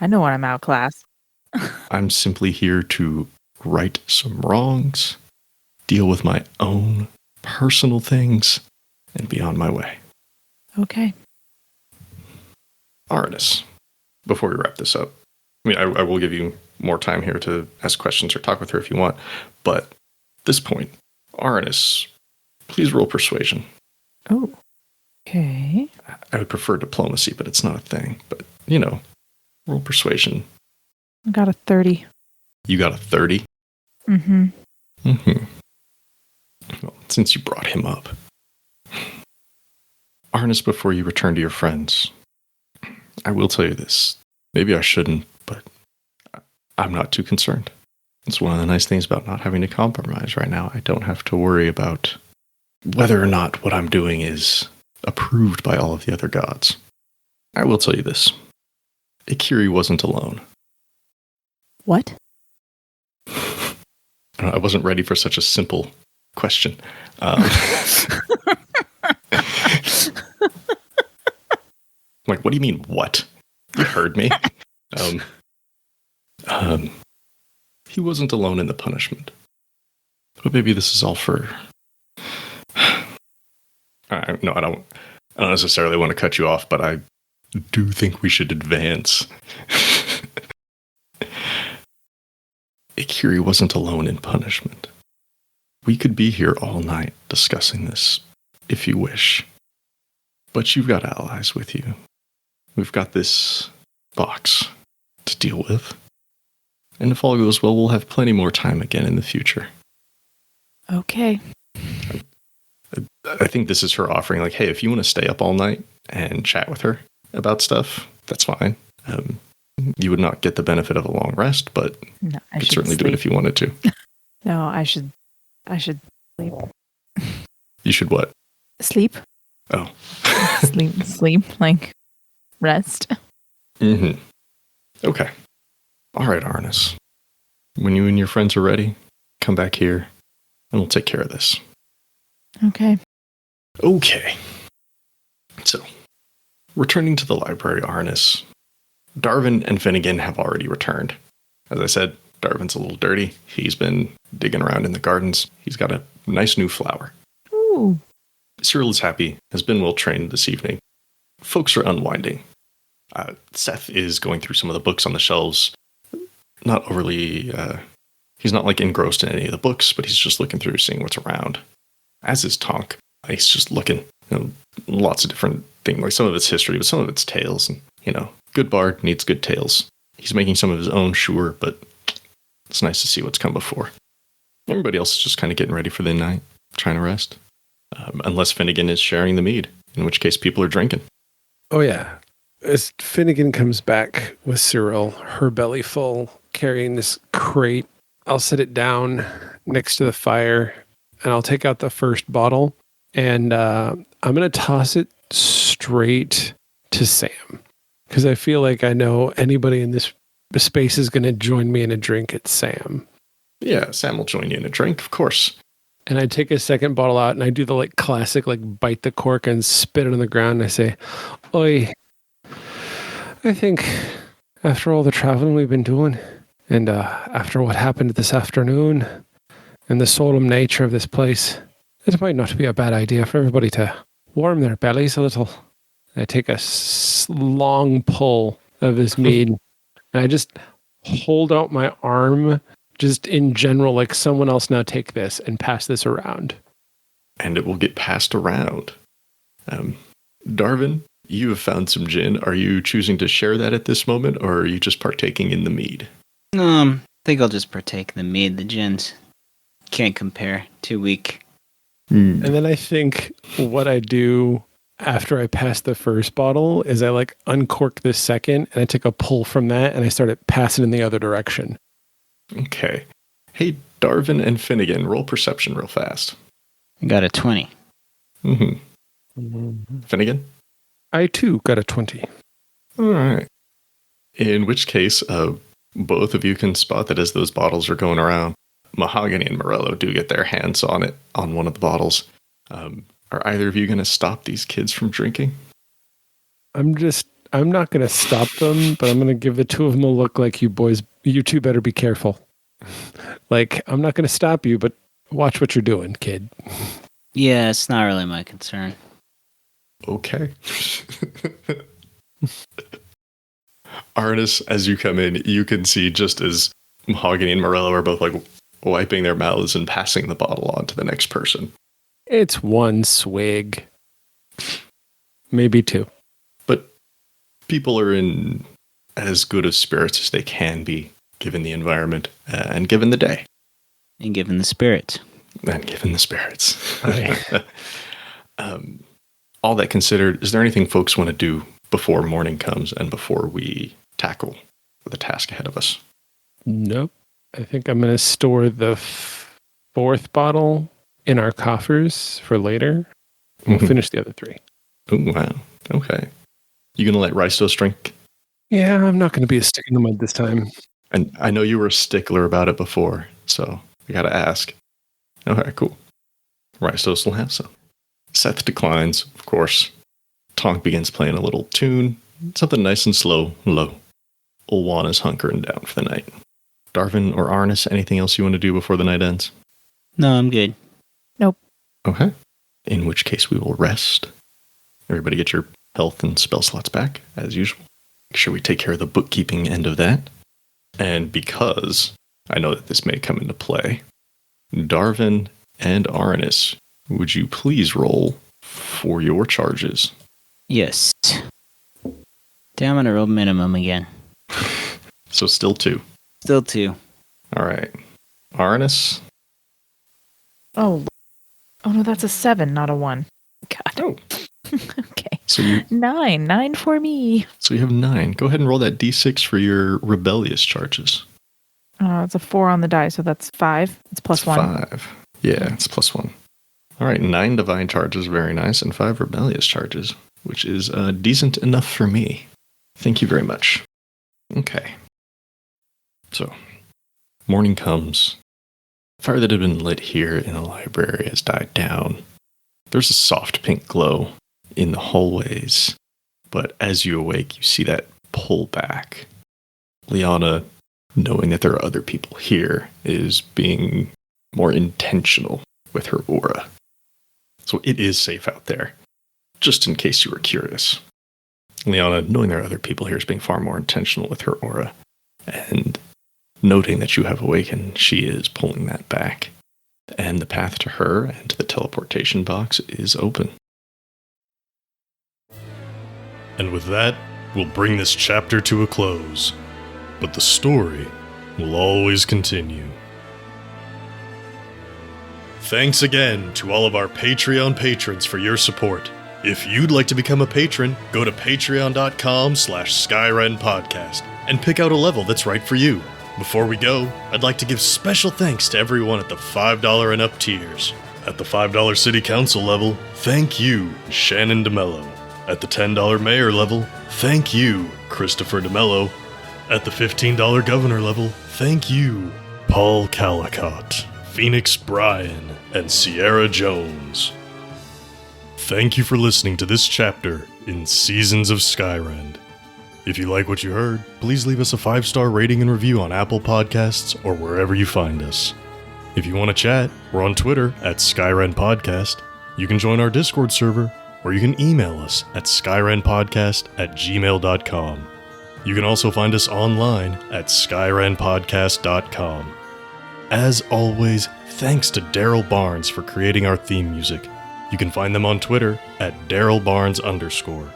I know when I'm outclassed. I'm simply here to right some wrongs, deal with my own personal things, and be on my way. Okay. Arnis, before we wrap this up, I will give you more time here to ask questions or talk with her if you want, but at this point, Arnis, please roll persuasion. Oh, okay. I would prefer diplomacy, but it's not a thing. But, roll persuasion. I got a 30. You got a 30? Mm-hmm. Mm-hmm. Well, since you brought him up. Arnis, before you return to your friends, I will tell you this. Maybe I shouldn't, but I'm not too concerned. It's one of the nice things about not having to compromise right now. I don't have to worry about whether or not what I'm doing is approved by all of the other gods. I will tell you this. Akiri wasn't alone. What? I wasn't ready for such a simple question. Like, what do you mean, what? You heard me. He wasn't alone in the punishment. But maybe this is all for... No, I don't necessarily want to cut you off, but I do think we should advance. Akiri wasn't alone in punishment. We could be here all night discussing this, if you wish. But you've got allies with you. We've got this box to deal with. And if all goes well, we'll have plenty more time again in the future. Okay. I think this is her offering, like, hey, if you want to stay up all night and chat with her about stuff, that's fine. You would not get the benefit of a long rest, but no, you could certainly do it if you wanted to. No, I should sleep. You should what? Sleep. Oh. sleep, like rest. Mm-hmm. Okay. All right, Arnis. When you and your friends are ready, come back here and we'll take care of this. Okay. Okay. So, returning to the library, Arnis, Darvin and Finnegan have already returned. As I said, Darvin's a little dirty. He's been digging around in the gardens. He's got a nice new flower. Ooh. Cyril is happy, has been well trained this evening. Folks are unwinding. Seth is going through some of the books on the shelves. Not overly, he's not like engrossed in any of the books, but he's just looking through, seeing what's around. As is Tonk. He's just looking, lots of different things. Like some of it's history, but some of it's tales. And, good bard needs good tales. He's making some of his own, sure, but it's nice to see what's come before. Everybody else is just kind of getting ready for the night, trying to rest. Unless Finnegan is sharing the mead, in which case people are drinking. Oh, yeah. As Finnegan comes back with Cyril, her belly full, carrying this crate, I'll set it down next to the fire and I'll take out the first bottle, and I'm going to toss it straight to Sam. Because I feel like I know anybody in this space is going to join me in a drink. It's Sam. Yeah, Sam will join you in a drink, of course. And I take a second bottle out, and I do the classic bite the cork and spit it on the ground. And I say, "Oi, I think after all the traveling we've been doing, and after what happened this afternoon, and the solemn nature of this place, it might not be a bad idea for everybody to warm their bellies a little." I take a long pull of this mead, and I just hold out my arm, just in general, like someone else now take this and pass this around. And it will get passed around. Darvin, you have found some gin. Are you choosing to share that at this moment, or are you just partaking in the mead? I think I'll just partake in the mead. The gins can't compare. Too weak. And then I think what I do after I pass the first bottle is I uncork the second, and I take a pull from that, and I start it passing in the other direction. Okay. Hey, Darvin and Finnegan, roll perception real fast. I got a 20. Finnegan? I too got a 20. All right. In which case, both of you can spot that as those bottles are going around, Mahogany and Morello do get their hands on it, on one of the bottles. Are either of you going to stop these kids from drinking? I'm not going to stop them, but I'm going to give the two of them a look like, you boys, you two better be careful. I'm not going to stop you, but watch what you're doing, kid. Yeah, it's not really my concern. Okay. Arnis, as you come in, you can see just as Mahogany and Morello are both wiping their mouths and passing the bottle on to the next person. It's one swig. Maybe two. But people are in as good of spirits as they can be, given the environment and given the day. And given the spirits. And given the spirits. All that considered, is there anything folks want to do before morning comes and before we tackle the task ahead of us? Nope. I think I'm going to store the fourth bottle in our coffers for later. We'll finish the other three. Oh, wow. Okay. You going to let Rystos drink? Yeah, I'm not going to be a stick in the mud this time. And I know you were a stickler about it before, so we got to ask. All right, cool. Rystos will have some. Seth declines, of course. Tonk begins playing a little tune, something nice and slow and low. Ulwana's hunkering down for the night. Darvin or Arnis, anything else you want to do before the night ends? No, I'm good. Nope. Okay. In which case we will rest. Everybody get your health and spell slots back, as usual. Make sure we take care of the bookkeeping end of that. And because I know that this may come into play, Darvin and Arnis, would you please roll for your charges? Yes. Damn, I'm gonna roll minimum again. So still 2. Still 2. All right. Arnis? Oh no, that's a 7, not a 1. God. Oh. Okay. So you 9 for me. So you have 9. Go ahead and roll that d6 for your rebellious charges. It's a 4 on the die, so that's 5. It's plus 1. 5. Yeah, it's plus 1. All right, 9 divine charges, very nice, and 5 rebellious charges, which is decent enough for me. Thank you very much. Okay. So, morning comes. The fire that had been lit here in the library has died down. There's a soft pink glow in the hallways, but as you awake, you see that pull back. Lianna, knowing that there are other people here, is being more intentional with her aura. So it is safe out there, just in case you were curious. Lianna, knowing there are other people here, is being far more intentional with her aura, and noting that you have awakened, she is pulling that back. And the path to her and to the teleportation box is open. And with that, we'll bring this chapter to a close. But the story will always continue. Thanks again to all of our Patreon patrons for your support. If you'd like to become a patron, go to patreon.com/Skyrend podcast and pick out a level that's right for you. Before we go, I'd like to give special thanks to everyone at the $5 and up tiers. At the $5 City Council level, thank you, Shannon DeMello. At the $10 Mayor level, thank you, Christopher DeMello. At the $15 Governor level, thank you, Paul Calicott, Phoenix Bryan, and Sierra Jones. Thank you for listening to this chapter in Seasons of Skyrend. If you like what you heard, please leave us a 5-star rating and review on Apple Podcasts or wherever you find us. If you want to chat, we're on Twitter at Skyrend Podcast. You can join our Discord server, or you can email us at skyrendpodcast@gmail.com. You can also find us online at skyrendpodcast.com. As always, thanks to Daryl Barnes for creating our theme music. You can find them on Twitter at DarylBarnes_.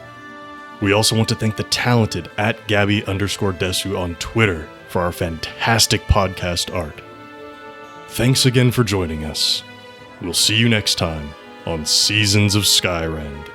We also want to thank the talented at Gabby_Desu on Twitter for our fantastic podcast art. Thanks again for joining us. We'll see you next time on Seasons of Skyrend.